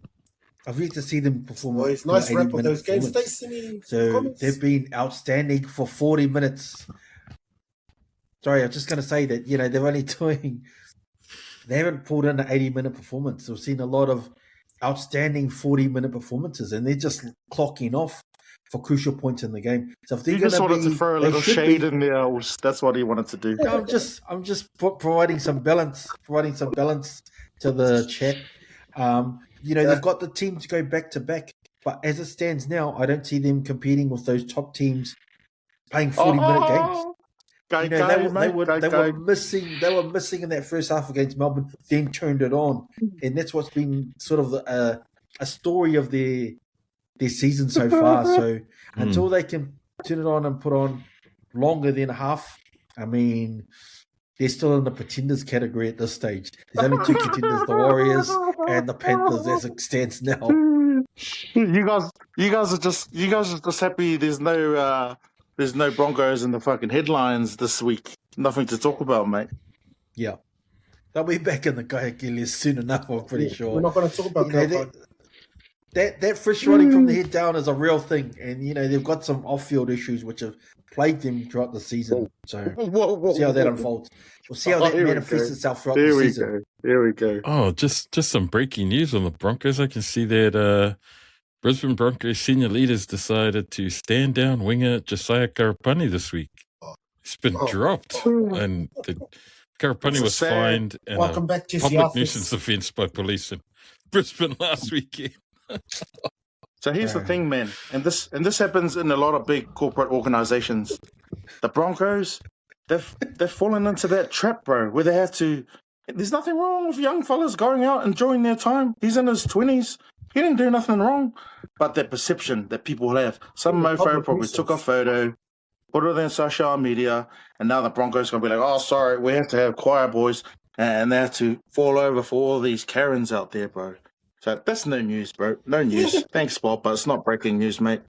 I've yet to see them perform. Well, it's nice to wrap up those games. Stace, so they've been outstanding for 40 minutes. Sorry, I'm just going to say that, they're only they haven't pulled in an 80-minute performance. We've seen a lot of outstanding 40-minute performances, and they're just clocking off for crucial points in the game. So if they're He just going wanted to throw a little shade in there. That's what he wanted to do. No, I'm just providing some balance to the chat. They've got the team to go back to back, but as it stands now, I don't see them competing with those top teams playing 40-minute games. They were missing. They were missing in that first half against Melbourne. Then turned it on, and that's what's been sort of a story of their season so far. So until they can turn it on and put on longer than a half, I mean, they're still in the pretenders category at this stage. There's only two contenders: the Warriors and the Panthers, as it stands now. You guys are just happy there's no Broncos in the fucking headlines this week. Nothing to talk about, mate. Yeah. They'll be back in the Kaea soon enough, I'm pretty sure. We're not going to talk about that fish running from the head down is a real thing. And, they've got some off-field issues which have plagued them throughout the season. So we'll see how that unfolds. We'll see how that manifests itself throughout the season. Here we go. Oh, just some breaking news on the Broncos. I can see that Brisbane Broncos senior leaders decided to stand down winger Josiah Karapani this week. He's been dropped, and Karapani was fined and welcome back to public nuisance offence by police in Brisbane last weekend. So here's the thing, man, and this happens in a lot of big corporate organizations. The Broncos, they've fallen into that trap, bro, where they have to. There's nothing wrong with young fellas going out enjoying their time. He's in his 20s. He didn't do nothing wrong, but that perception that people have. Some mofo probably took a photo, put it on social media, and now the Broncos going to be like, oh, sorry, we have to have choir boys, and they have to fall over for all these Karens out there, bro. So that's no news, bro. No news. Thanks, Bob, but it's not breaking news, mate.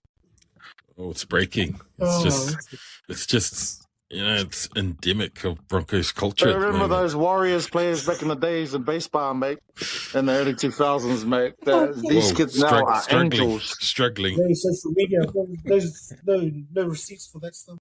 Oh, it's breaking. It's just it's endemic of Broncos culture. I remember those Warriors players back in the days in baseball, mate, in the early 2000s, mate. These kids now are angels. Struggling. No social media. There's no receipts for that stuff.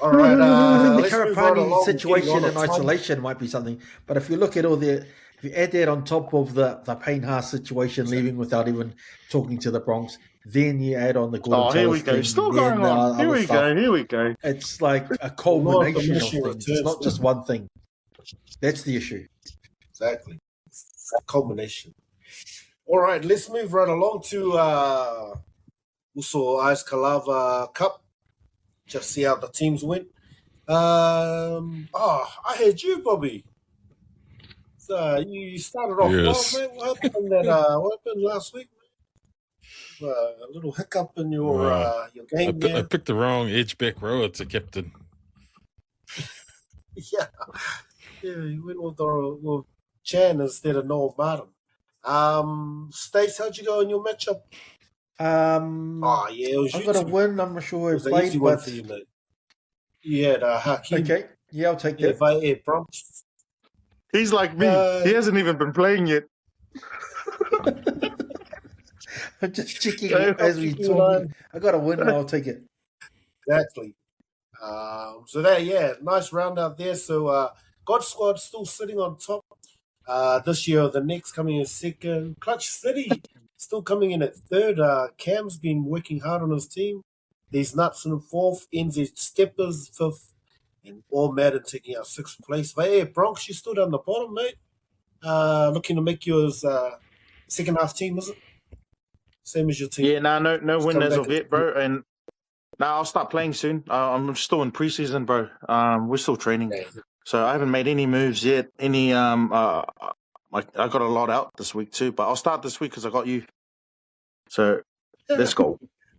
All right. I think the Karapani situation in isolation might be something, but if you look at if you add that on top of the Payne Haas situation, leaving without even talking to the Bronx, then you add on the Gordon here we go. Still going on. Here we go. It's like a culmination of things. It's not just one thing. That's the issue. Exactly. It's a culmination. All right, let's move right along to also Eyez Kalava Cup. Just see how the teams went. I heard you, Bobby. So you started off well, mate. What happened last week? A little hiccup in your game. I picked the wrong edge-back rower to captain. Yeah, you went with Chan instead of Noel Martin. Stace, how'd you go in your matchup? It was I got a win. I'm not sure who played, but for you, mate. You had Hakeem. Okay, yeah, I'll take that. Yeah, Bronx. He's like me. He hasn't even been playing yet. I'm just checking Yeah, as we keeping an talking. I got a win. I'll take it. Exactly. So that, yeah, nice round out there. So God Squad still sitting on top this year. The next coming in second. Clutch City still coming in at third. Cam's been working hard on his team. These Nuts in fourth. NZ Steppers fifth. And All Madden taking out sixth place. But yeah, Bronx, you still down the bottom, mate. Looking to make yours second half team, is it? Same as your team. Yeah, no Just win come as back of yet, bro. And now I'll start playing soon. I'm still in preseason, bro. We're still training, Yeah. so I haven't made any moves yet. I got a lot out this week too, but I'll start this week because I got you. So let's go.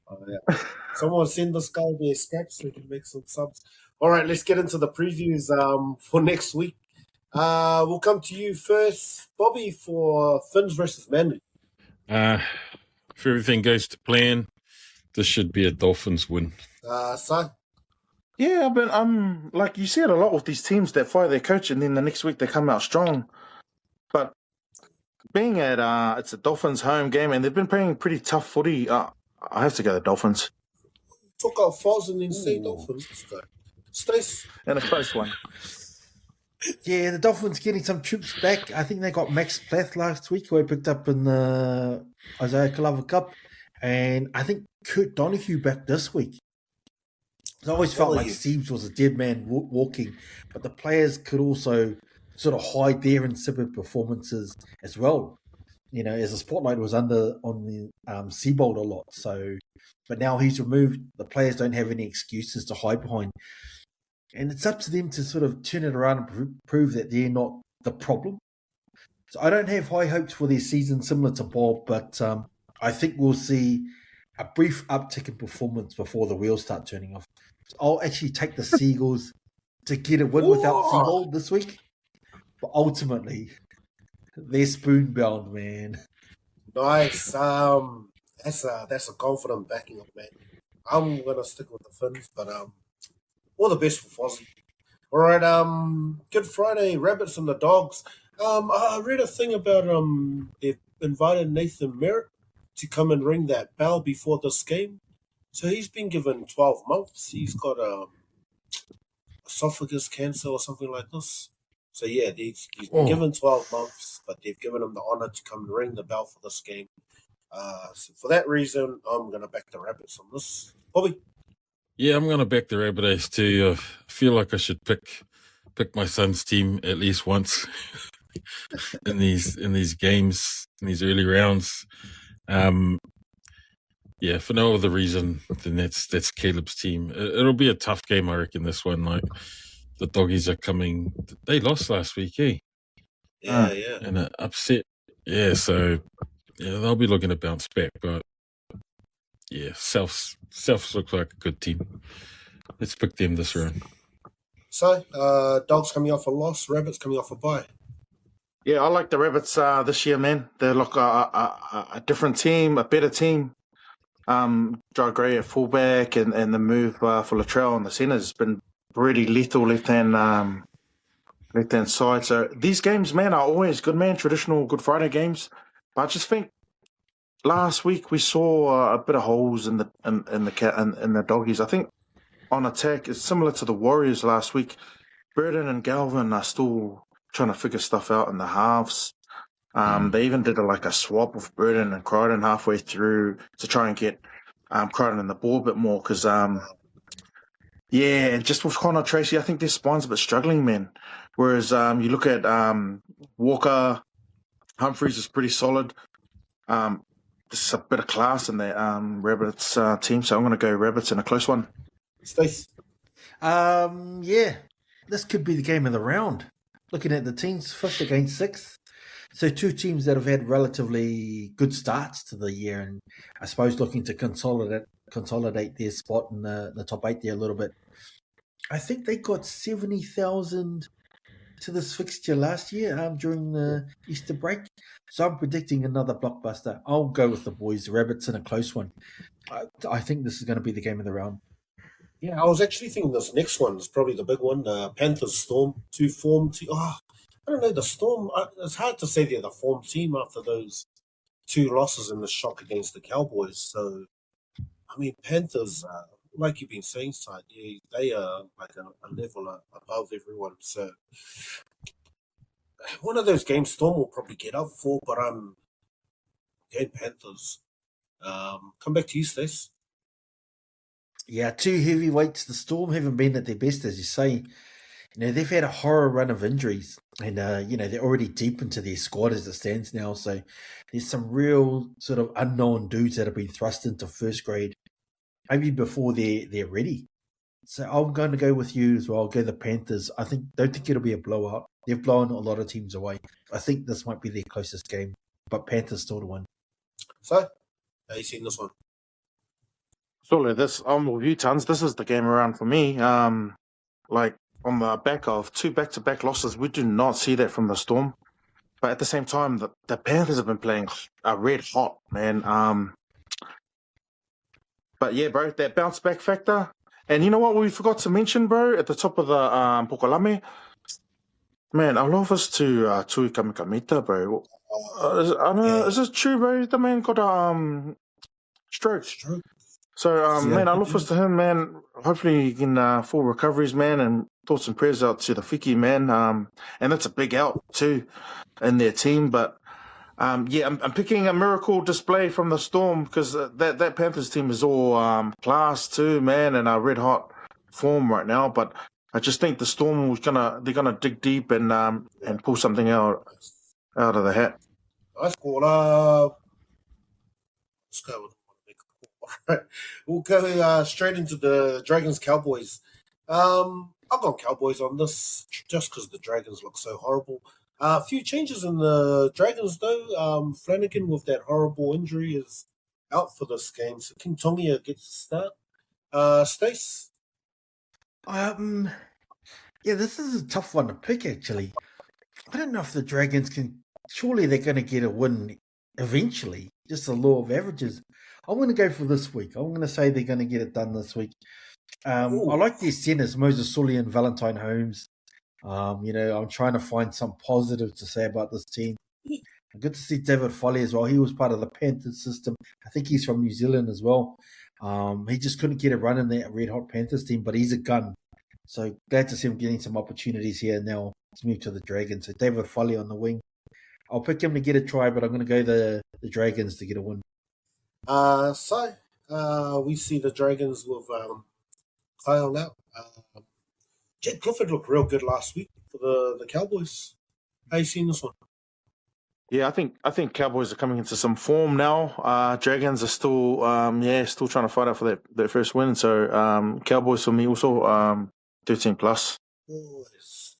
Oh, yeah. Someone send this guy their scraps so he can make some subs. All right, let's get into the previews for next week. We'll come to you first, Bobby, for Finns versus Manly. If everything goes to plan, this should be a Dolphins win. Si? Yeah, but like you see it a lot with these teams that fire their coach and then the next week they come out strong. But being at it's a Dolphins home game and they've been playing pretty tough footy. I have to go the Dolphins. Took out Foz and then say Dolphins. This guy. Stace? And a close one. Yeah, the Dolphins getting some troops back. I think they got Max Plath last week, who I picked up in the Isaiah Calava Cup. And I think Kurt Donahue back this week. I always felt like Steves was a dead man walking, but the players could also sort of hide their insipid performances as well. You know, as the spotlight was on the Seibold a lot. So, but now he's removed. The players don't have any excuses to hide behind. And it's up to them to sort of turn it around and prove that they're not the problem. So I don't have high hopes for their season, similar to Bob, but I think we'll see a brief uptick in performance before the wheels start turning off. So I'll actually take the Seagulls to get a win without Seibold this week. But ultimately, they're spoon-bound, man. Nice. That's a confident backing up, man. I'm gonna stick with the Finns, but all the best for Fozzie. All right, Good Friday, Rabbits and the Dogs. I read a thing about they've invited Nathan Merritt to come and ring that bell before this game. So he's been given 12 months. He's got esophagus cancer or something like this. So yeah, he's been given 12 months, but they've given him the honor to come and ring the bell for this game. So for that reason, I'm gonna back the Rabbits on this. Bobby. Yeah, I'm going to back the Rabbitohs too. I feel like I should pick my son's team at least once in these games, in these early rounds. Yeah, for no other reason than that's Caleb's team. It'll be a tough game, I reckon. This one, like the Doggies are coming. They lost last week, eh? Yeah. And upset. Yeah, so they'll be looking to bounce back, but. Yeah, Souths look like a good team. Let's pick them this round. So, Dogs coming off a loss, Rabbits coming off a bye. Yeah, I like the Rabbits this year, man. They look a different team, a better team. Joe Gray at fullback and the move for Latrell on the centre has been really lethal left-hand side. So these games, man, are always good, man. Traditional Good Friday games. But I just think last week we saw a bit of holes in the Doggies. I think on attack it's similar to the Warriors last week. Burden and Galvin are still trying to figure stuff out in the halves. They even did a swap with Burden and Crichton halfway through to try and get Crichton in the ball a bit more because just with Connor Tracy, I think their spine's a bit struggling, man. Whereas you look at Walker, Humphreys is pretty solid. There's a bit of class in that Rabbits team, so I'm going to go Rabbits in a close one. Stace? Yeah, this could be the game of the round. Looking at the teams, 5th against 6th. So two teams that have had relatively good starts to the year and I suppose looking to consolidate their spot in the top 8 there a little bit. I think they got 70,000 to this fixture last year during the Easter break. So I'm predicting another blockbuster. I'll go with the boys, Rabbits in a close one. I think this is going to be the game of the round. Yeah, I was actually thinking this next one is probably the big one. Panthers Storm, two form. I don't know, the Storm, it's hard to say they're the form team after those 2 losses in the shock against the Cowboys. So, I mean, Panthers, like you've been saying, side, they are like a level above everyone. So, one of those games Storm will probably get up for, but I'm going Panthers. Come back to you, Stace. Yeah, 2 heavyweights. The Storm haven't been at their best, as you say. They've had a horror run of injuries, and they're already deep into their squad as it stands now. So there's some real sort of unknown dudes that have been thrust into first grade, maybe before they're ready. So I'm going to go with you as well. I'll go the Panthers. Don't think it'll be a blowout. They've blown a lot of teams away. I think this might be their closest game, but Panthers still to win. So, how you seen this one? Surely I'm with you, Tons. This is the game around for me. Like on the back of 2 back-to-back losses, we do not see that from the Storm. But at the same time, the Panthers have been playing red hot, man. But yeah, bro, that bounce back factor. And you know what we forgot to mention, bro, at the top of the Pokalame? Man, I love us to Tui Kamikamita, bro. Is this true, bro? The man got a stroke. So, man, I love us to him, man. Hopefully he can full recoveries, man, and thoughts and prayers out to the Fiki, man. And that's a big out, too, in their team. But, I'm picking a miracle display from the Storm because that Panthers team is all class, too, man, and a red-hot form right now. But I just think the Storm they're gonna dig deep and pull something out of the hat. Nice call. Let's go with Right. We'll go straight into the Dragons Cowboys. I've got Cowboys on this just because the Dragons look so horrible. A few changes in the Dragons though. Flanagan with that horrible injury is out for this game, so King Tongia gets the start. Stace. Yeah, this is a tough one to pick actually. I don't know if the Dragons can. Surely they're going to get a win eventually. Just the law of averages. I'm going to go for this week. I'm going to say they're going to get it done this week. I like their centers, Moses Sully and Valentine Holmes. I'm trying to find some positive to say about this team. Good to see David Foley as well. He was part of the Panthers system. I think he's from New Zealand as well. He just couldn't get a run in that Red Hot Panthers team, but he's a gun. So glad to see him getting some opportunities here now to move to the Dragons. So David Foley on the wing. I'll pick him to get a try, but I'm going to go the Dragons to get a win. We see the Dragons with Kyle now. Jake Clifford looked real good last week for the Cowboys. How you seen this one? Yeah, I think Cowboys are coming into some form now. Dragons are still still trying to fight out for that first win. So Cowboys for me also 13 plus. Yes.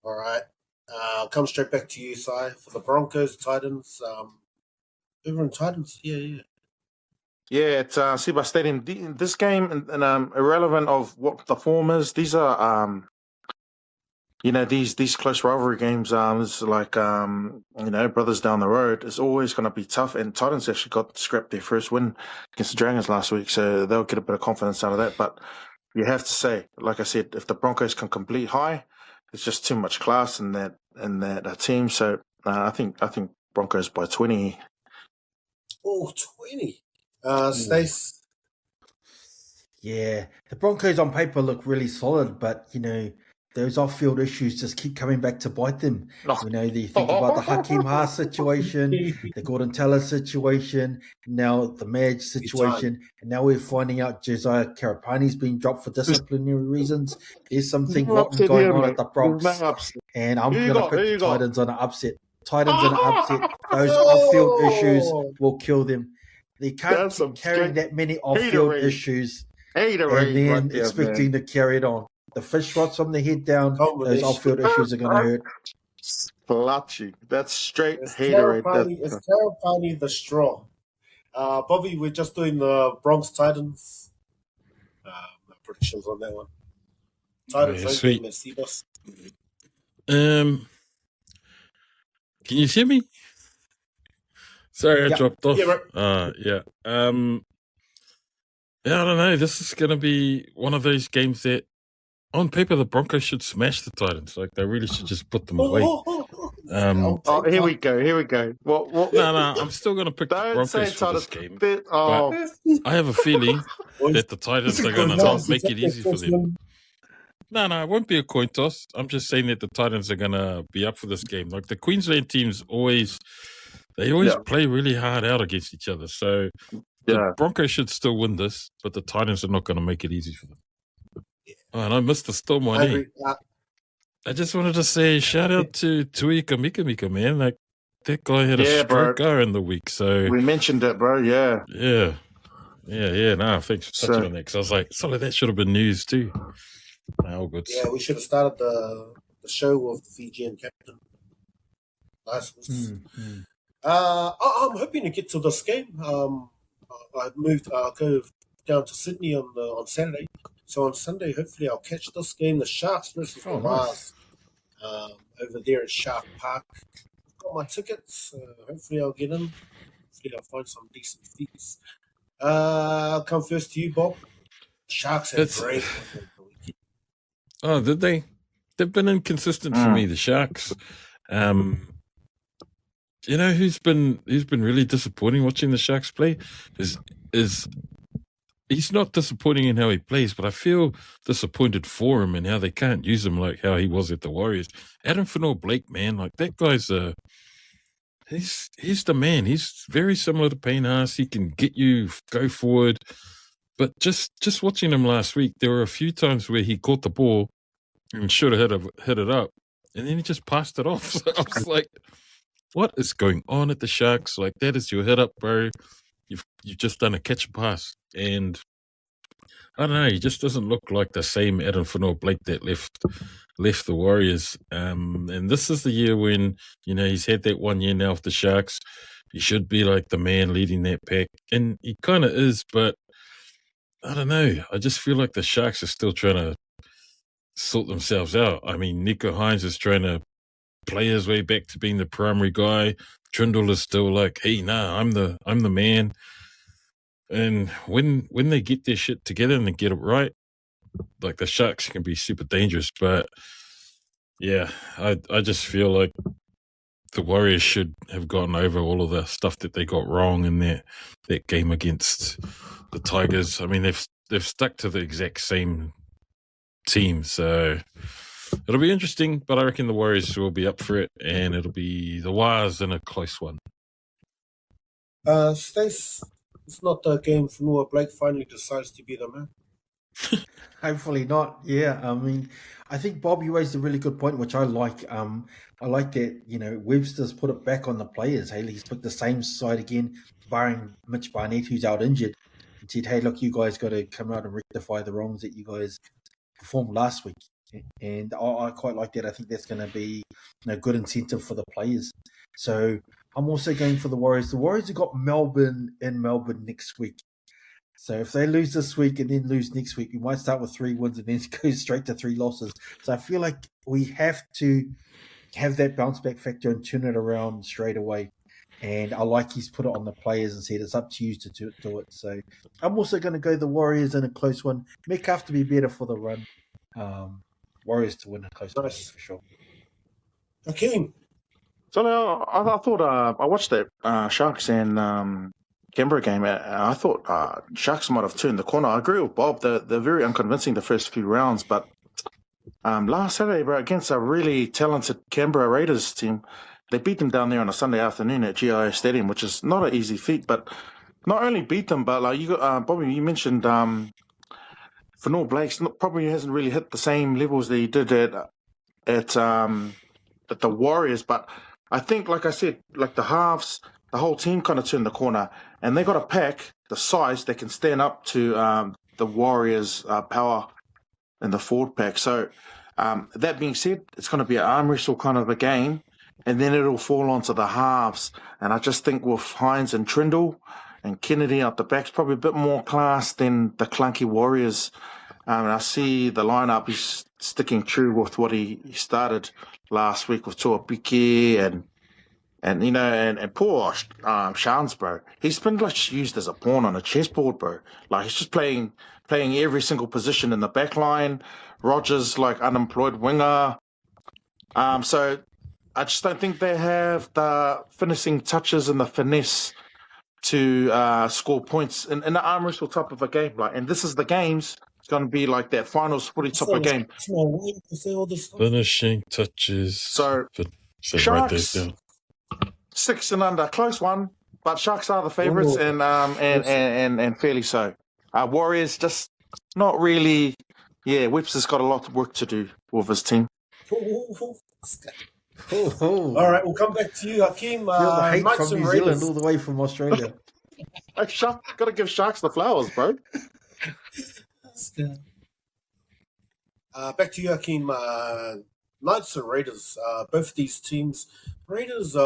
All right. I'll come straight back to you, Si, for the Broncos, Titans. Over Titans, yeah. Yeah, at Seba Stadium. This game, and irrelevant of what the form is, these are these close rivalry games. It's like brothers down the road. It's always going to be tough. And Titans actually got scrapped their first win against the Dragons last week, so they'll get a bit of confidence out of that. But you have to say, like I said, if the Broncos can complete high, it's just too much class in that team. So I think Broncos by 20. Oh, 20. Stace. Yeah, the Broncos on paper look really solid, but those off-field issues just keep coming back to bite them. You think about the Hakeem Haas situation, the Gordon Taylor situation, now the Madge situation, and now we're finding out Josiah Karapani's been dropped for disciplinary reasons. There's something rotten going on at the Bronx, and I'm going to pick the Titans on an upset. Titans on an upset. Those off-field issues will kill them. They can't keep carrying that many off-field issues and then expecting to carry it on. The fish rots from the head down, those off-field issues are going to hurt. Splatchy. That's straight haterade. It's Karapani the straw. Bobby, we're just doing the Bronx Titans. Predictions on that one. Titans, sweet. Mercedes. Can you hear me? Sorry, I dropped off. Yeah, right. I don't know. This is going to be one of those games that on paper, the Broncos should smash the Titans. Like, they really should just put them away. Oh, here we go. What? No, I'm still going to pick the Don't say Broncos for this Titans. game. Oh, I have a feeling that the Titans are going to not make it easy for them. No, it won't be a coin toss. I'm just saying that the Titans are going to be up for this game. Like, the Queensland teams always play really hard out against each other. So the Broncos should still win this, but the Titans are not going to make it easy for them. Oh, and I missed the Storm one. I just wanted to say shout out to Tui Kamika, man. Like, that guy had a stroke in the week. So we mentioned it, bro. Yeah. No, thanks for touching on that. Because I was like, sorry, that should have been news too. All good. Yeah, we should have started the show with the Fijian captain. Nice. I'm hoping to get to this game. I moved. I'll go down to Sydney on Saturday. So on Sunday, hopefully, I'll catch this game, the Sharks versus the Wars, over there at Shark Park. I've got my tickets. Hopefully, I'll get in. Hopefully, I'll find some decent seats. I'll come first to you, Bob. Sharks had great. Oh, did they? They've been inconsistent for me, the Sharks. You know who's been really disappointing watching the Sharks play is he's not disappointing in how he plays, but I feel disappointed for him and how they can't use him like how he was at the Warriors. Adam Fanor-Blake, man, like that guy's he's the man. He's very similar to Payne Haas. He can get you go forward, but just watching him last week, there were a few times where he caught the ball and should have hit it up, and then he just passed it off. So I was like, what is going on at the Sharks? Like, that is your hit up, bro. You've just done a catch and pass. And I don't know, he just doesn't look like the same Adam Fanor-Blake that left the Warriors. And this is the year when, he's had that 1 year now with the Sharks. He should be like the man leading that pack. And he kind of is, but I don't know. I just feel like the Sharks are still trying to sort themselves out. I mean, Nico Hines is trying to play his way back to being the primary guy. Trindle is still like, hey, I'm the man. And when they get their shit together and they get it right, like, the Sharks can be super dangerous. But yeah, I just feel like the Warriors should have gotten over all of the stuff that they got wrong in that game against the Tigers. I mean, they've stuck to the exact same team, so it'll be interesting, but I reckon the Warriors will be up for it, and it'll be the Wars in a close one. Stace, it's not the game for Noah Blake finally decides to be the man. Hopefully not. Yeah, I mean, I think Bob, you raised a really good point, which I like. I like that, Webster's put it back on the players. Hey, he's put the same side again, barring Mitch Barnett, who's out injured, and said, hey, look, you guys got to come out and rectify the wrongs that you guys performed last week. And I quite like that. I think that's going to be a good incentive for the players. So I'm also going for the Warriors. The Warriors have got Melbourne next week. So if they lose this week and then lose next week, we might start with 3 wins and then go straight to 3 losses. So I feel like we have to have that bounce back factor and turn it around straight away. And I like he's put it on the players and said it's up to you to do it. So I'm also going to go the Warriors in a close one. Metcalf to be better for the run. Warriors to win a close one for sure. Hakeem. So now I thought I watched that Sharks and Canberra game. I thought Sharks might have turned the corner. I agree with Bob. They're very unconvincing the first few rounds, but last Saturday, bro, against a really talented Canberra Raiders team, they beat them down there on a Sunday afternoon at GIS Stadium, which is not an easy feat. But not only beat them, but like you got Bobby, you mentioned Fanor Blake's probably hasn't really hit the same levels that he did at the Warriors, but I think, like I said, like the halves, the whole team kind of turned the corner, and they got a pack the size that can stand up to the Warriors' power in the forward pack. So that being said, it's going to be an arm wrestle kind of a game, and then it'll fall onto the halves. And I just think with Hines and Trindle and Kennedy out the back's probably a bit more class than the clunky Warriors. And I see the lineup is sticking true with what he started last week with Tuapiki and poor Shans, bro. He's been like used as a pawn on a chessboard, bro. Like he's just playing playing every single position in the back line. Rogers like unemployed winger. So I just don't think they have the finishing touches and the finesse to score points in the arm wrestle type of a game. And this is the games. It's going to be like that finals footy type of game. Finishing touches. So Sharks, write 6 and under, close one, but Sharks are the favourites and fairly so. Warriors just not really. Yeah, Webster's got a lot of work to do with his team. All right, we'll come back to you, Hakeem. Feel the hate Knights from and New Raiders. Zealand all the way from Australia. Got to give Sharks the flowers, bro. Back to you, Hakeem. Knights and Raiders. Both these teams. Raiders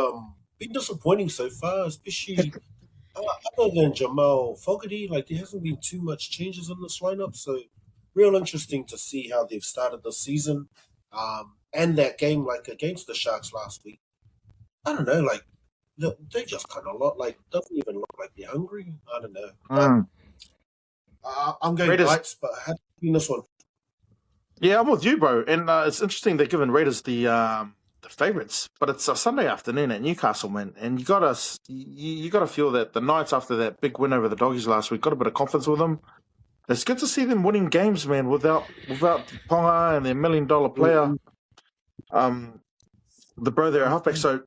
been disappointing so far, especially other than Jamal Fogarty. There hasn't been too much changes in this lineup, so real interesting to see how they've started the season. And that game, against the Sharks last week. I don't know, they just kind of doesn't even look like they're hungry. I don't know. I'm going Raiders. Knights, but how do you mean this one? Yeah, I'm with you, bro. And it's interesting they're giving Raiders the favourites, but it's a Sunday afternoon at Newcastle, man. And you gotta feel that the Knights, after that big win over the Doggies last week, got a bit of confidence with them. It's good to see them winning games, man, without Ponga and their $1 million player, the bro there at halfback. So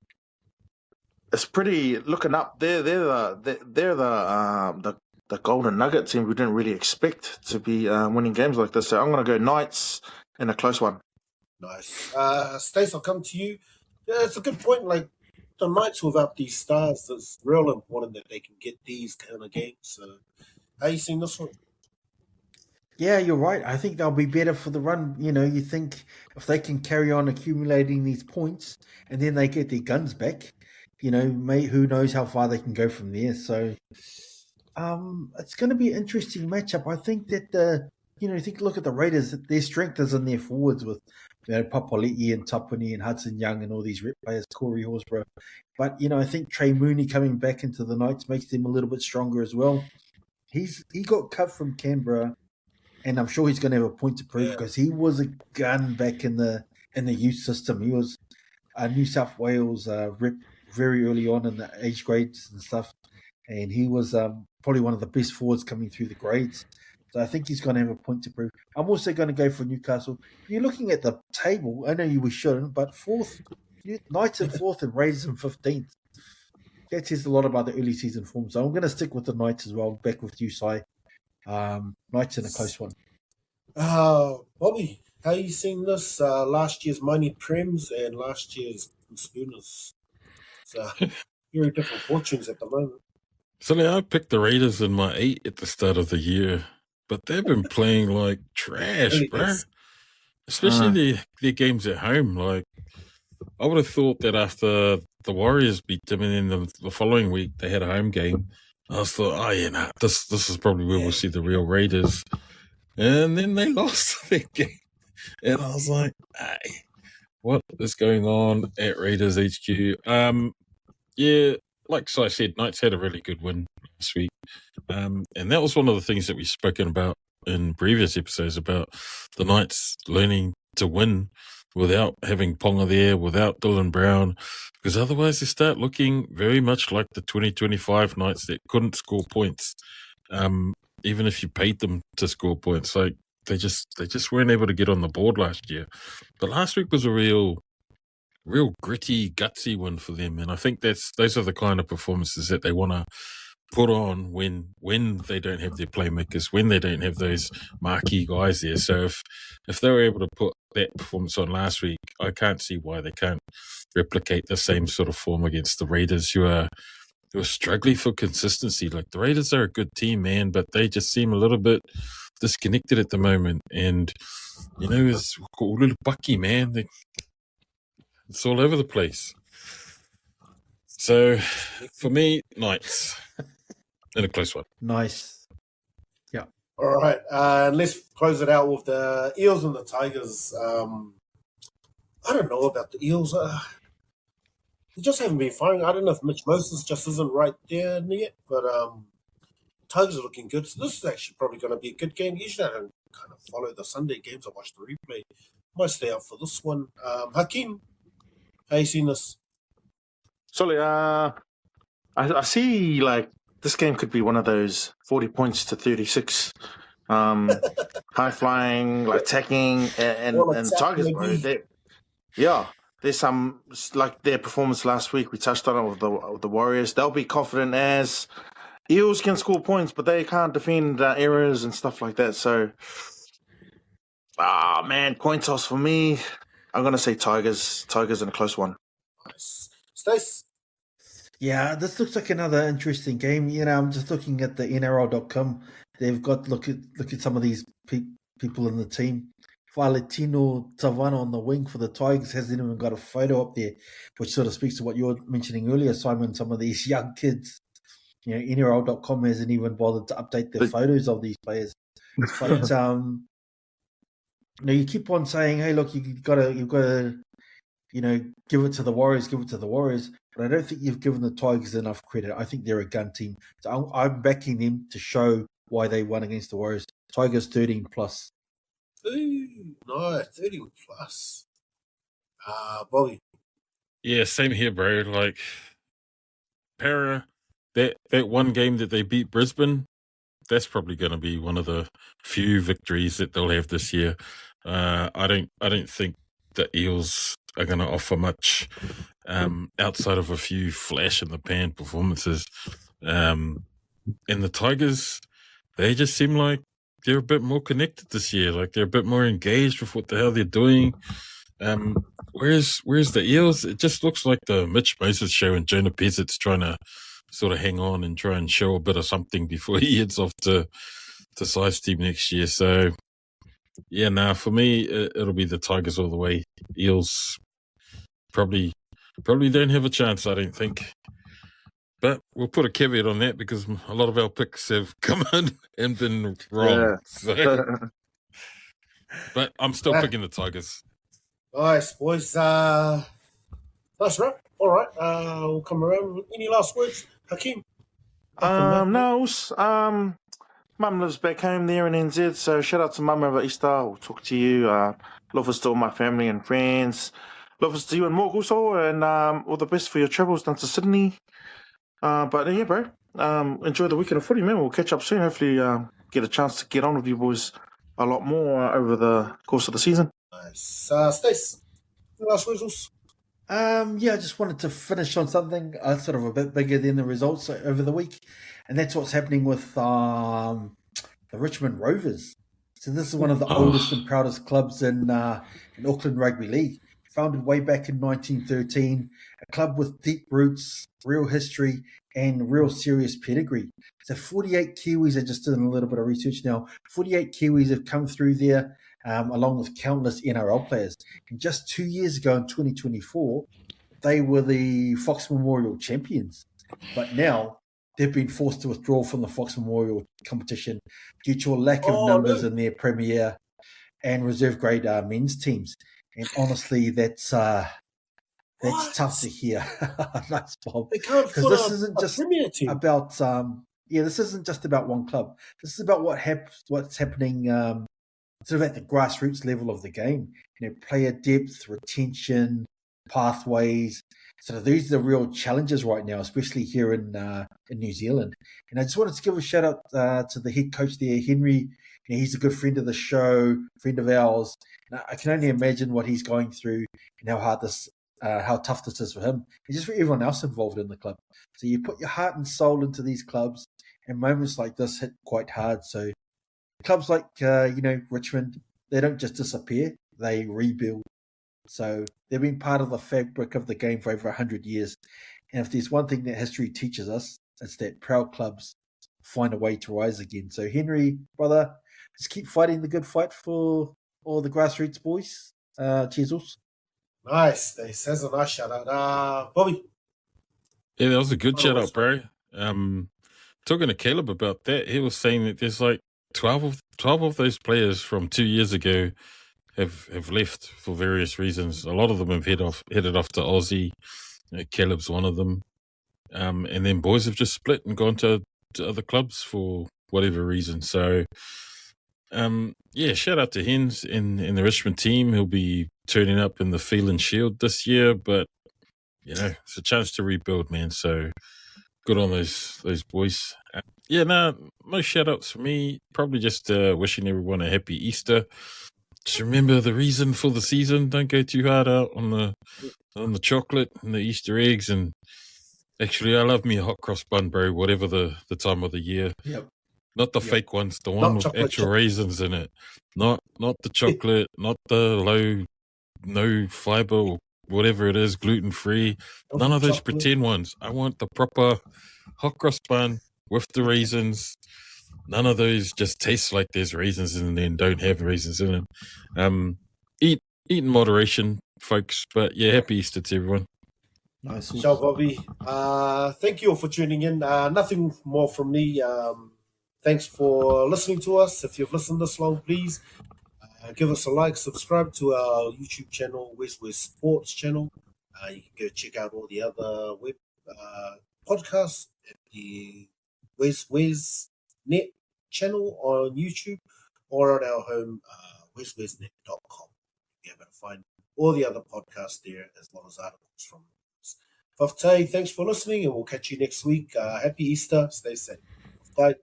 it's pretty looking up. They're the Golden Nugget team we didn't really expect to be winning games like this. So I'm going to go Knights in a close one. Nice. Stace, I'll come to you. Yeah, it's a good point. The Knights without these stars, it's real important that they can get these kind of games. So how you seeing this one? Yeah, you're right. I think they'll be better for the run. You think if they can carry on accumulating these points and then they get their guns back, who knows how far they can go from there. So it's going to be an interesting matchup. I think that look at the Raiders. Their strength is in their forwards with Papali'i and Tapuni and Hudson Young and all these rep players, Corey Horsburgh. But I think Trey Mooney coming back into the Knights makes them a little bit stronger as well. He got cut from Canberra, and I'm sure he's going to have a point to prove because he was a gun back in the youth system. He was a New South Wales rep very early on in the age grades and stuff, and he was probably one of the best forwards coming through the grades. So I think he's going to have a point to prove. I'm also going to go for Newcastle. You're looking at the table. I know we shouldn't, but Knights in 4th and Raiders in 15th. That says a lot about the early season form. So I'm going to stick with the Knights as well. Back with you, Sai. Knights in a close one. Bobby, how are you seeing this? Last year's Mighty Prems and last year's Spooners. So very different fortunes at the moment. So I picked the Raiders in my 8 at the start of the year, but they've been playing like trash, bro. Especially their games at home. I would have thought that after the Warriors beat them and then the following week they had a home game, I thought, this is probably where we'll see the real Raiders. And then they lost their game. And I was like, hey, what is going on at Raiders HQ? Like I said, Knights had a really good win last week. And that was one of the things that we've spoken about in previous episodes about the Knights learning to win without having Ponga there, without Dylan Brown, because otherwise they start looking very much like the 2025 Knights that couldn't score points. Even if you paid them to score points, they just weren't able to get on the board last year. But last week was a real gritty, gutsy win for them, and I think those are the kind of performances that they want to put on when they don't have their playmakers, when they don't have those marquee guys there. So if they were able to put that performance on last week, I can't see why they can't replicate the same sort of form against the Raiders, who are struggling for consistency. The Raiders are a good team, man, but they just seem a little bit disconnected at the moment. And, it's a little Bucky, man. It's all over the place. So, for me, Knights in a close one. Nice. Yeah. All right. Let's close it out with the Eels and the Tigers. I don't know about the Eels. They just haven't been firing. I don't know if Mitch Moses just isn't right there yet, but Tigers are looking good. So this is actually probably going to be a good game. Usually I don't kind of follow the Sunday games. I watch the replay. Might stay up for this one. Hakeem, how you seen this? Sorry, I see like this game could be one of those 40 points to 36. High flying, like attacking, and Tigers, bro. There's some like their performance last week. We touched on it with the Warriors. They'll be confident as Eels can score points, but they can't defend errors and stuff like that. So, man, coin toss for me. I'm gonna say Tigers. Tigers in a close one. Nice. Stace? Yeah, this looks like another interesting game. I'm just looking at the NRL.com. They've got look at some of these people in the team. Valentino Tavana on the wing for the Tigers hasn't even got a photo up there, which sort of speaks to what you were mentioning earlier, Simon. Some of these young kids, NRL.com hasn't even bothered to update their photos of these players. But you keep on saying, "Hey, look, you've got to, give it to the Warriors, give it to the Warriors." But I don't think you've given the Tigers enough credit. I think they're a gun team. So I'm backing them to show why they won against the Warriors. Tigers 13 plus. Ooh, nice. 13 plus. Bobby. Yeah, same here, bro. Like, Para, that one game that they beat Brisbane, that's probably going to be one of the few victories that they'll have this year. I don't think the Eels are going to offer much outside of a few flash in the pan performances. And the Tigers, they just seem like they're a bit more connected this year. Like they're a bit more engaged with what the hell they're doing. Where's the Eels? It just looks like the Mitch Moses show and Jonah Pezzett's trying to sort of hang on and try and show a bit of something before he heads off to size team next year. So, yeah, for me, it'll be the Tigers all the way. Eels probably don't have a chance, I don't think. But we'll put a caveat on that because a lot of our picks have come in and been wrong. Yeah. So, but I'm still picking the Tigers. Nice, boys. Nice wrap. All right. We'll come around. Any last words, Hakeem? No. Mum lives back home there in NZ, so shout out to Mum over Easter. I'll talk to you. Love us to all my family and friends. Love us to you and Morg also, and all the best for your travels down to Sydney. But yeah, bro, enjoy the weekend of footy, man. We'll catch up soon. Hopefully get a chance to get on with you boys a lot more over the course of the season. Nice. Stace, last words? I just wanted to finish on something sort of a bit bigger than the results over the week, and that's what's happening with the Richmond Rovers. So this is one of the oldest and proudest clubs in Auckland Rugby League. Founded way back in 1913, a club with deep roots, real history, and real serious pedigree. So 48 Kiwis, I just did a little bit of research now, 48 Kiwis have come through there, along with countless NRL players. And just 2 years ago in 2024, they were the Fox Memorial champions. But now they've been forced to withdraw from the Fox Memorial competition due to a lack of numbers in their Premier and reserve grade men's teams. And honestly, that's tough to hear. Nice, Bob. Because this isn't just about this isn't just about one club. This is about what's happening sort of at the grassroots level of the game. Player depth, retention, pathways. So these are the real challenges right now, especially here in New Zealand. And I just wanted to give a shout out to the head coach there, Henry. He's a good friend of the show, friend of ours. And I can only imagine what he's going through and how tough this is for him, and just for everyone else involved in the club. So you put your heart and soul into these clubs, and moments like this hit quite hard. So clubs like Richmond, they don't just disappear; they rebuild. So they've been part of the fabric of the game for over 100 years. And if there's one thing that history teaches us, it's that proud clubs find a way to rise again. So Henry, brother, just keep fighting the good fight for all the grassroots boys. Cheers. Nice. That's a nice shout out. Bobby. Yeah, that was a good shout out, bro. Talking to Caleb about that, he was saying that there's like 12 of those players from 2 years ago have left for various reasons. A lot of them have headed off to Aussie. Caleb's one of them. And then boys have just split and gone to to other clubs for whatever reason. So, yeah, shout out to Hens in the Richmond team. He'll be turning up in the Phelan Shield this year, but it's a chance to rebuild, man. So good on those boys. Yeah, no shout outs for me. Probably just wishing everyone a happy Easter. Just remember the reason for the season. Don't go too hard out on the chocolate and the Easter eggs. And actually, I love me a hot cross bun, bro. Whatever the time of the year. Yep. Not the fake ones, the one with actual raisins in it. Not the chocolate, not the no fiber or whatever it is, gluten free. None of those pretend ones. I want the proper hot cross bun with the raisins. None of those just taste like there's raisins in there and don't have raisins in them. Eat in moderation, folks. But yeah, happy Easter to everyone. Nice. Ciao, Bobby. Thank you all for tuning in. Nothing more from me. Thanks for listening to us. If you've listened this long, please give us a like, subscribe to our YouTube channel, WesWes Sports channel. You can go check out all the other web podcasts at the WesWes Net channel on YouTube or on our home, WesWesNet.com. You'll be able to find all the other podcasts there as well as articles from us. FOOTY, thanks for listening, and we'll catch you next week. Happy Easter. Stay safe. Bye.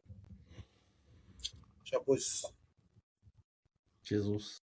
Ciao, boys. Jesus.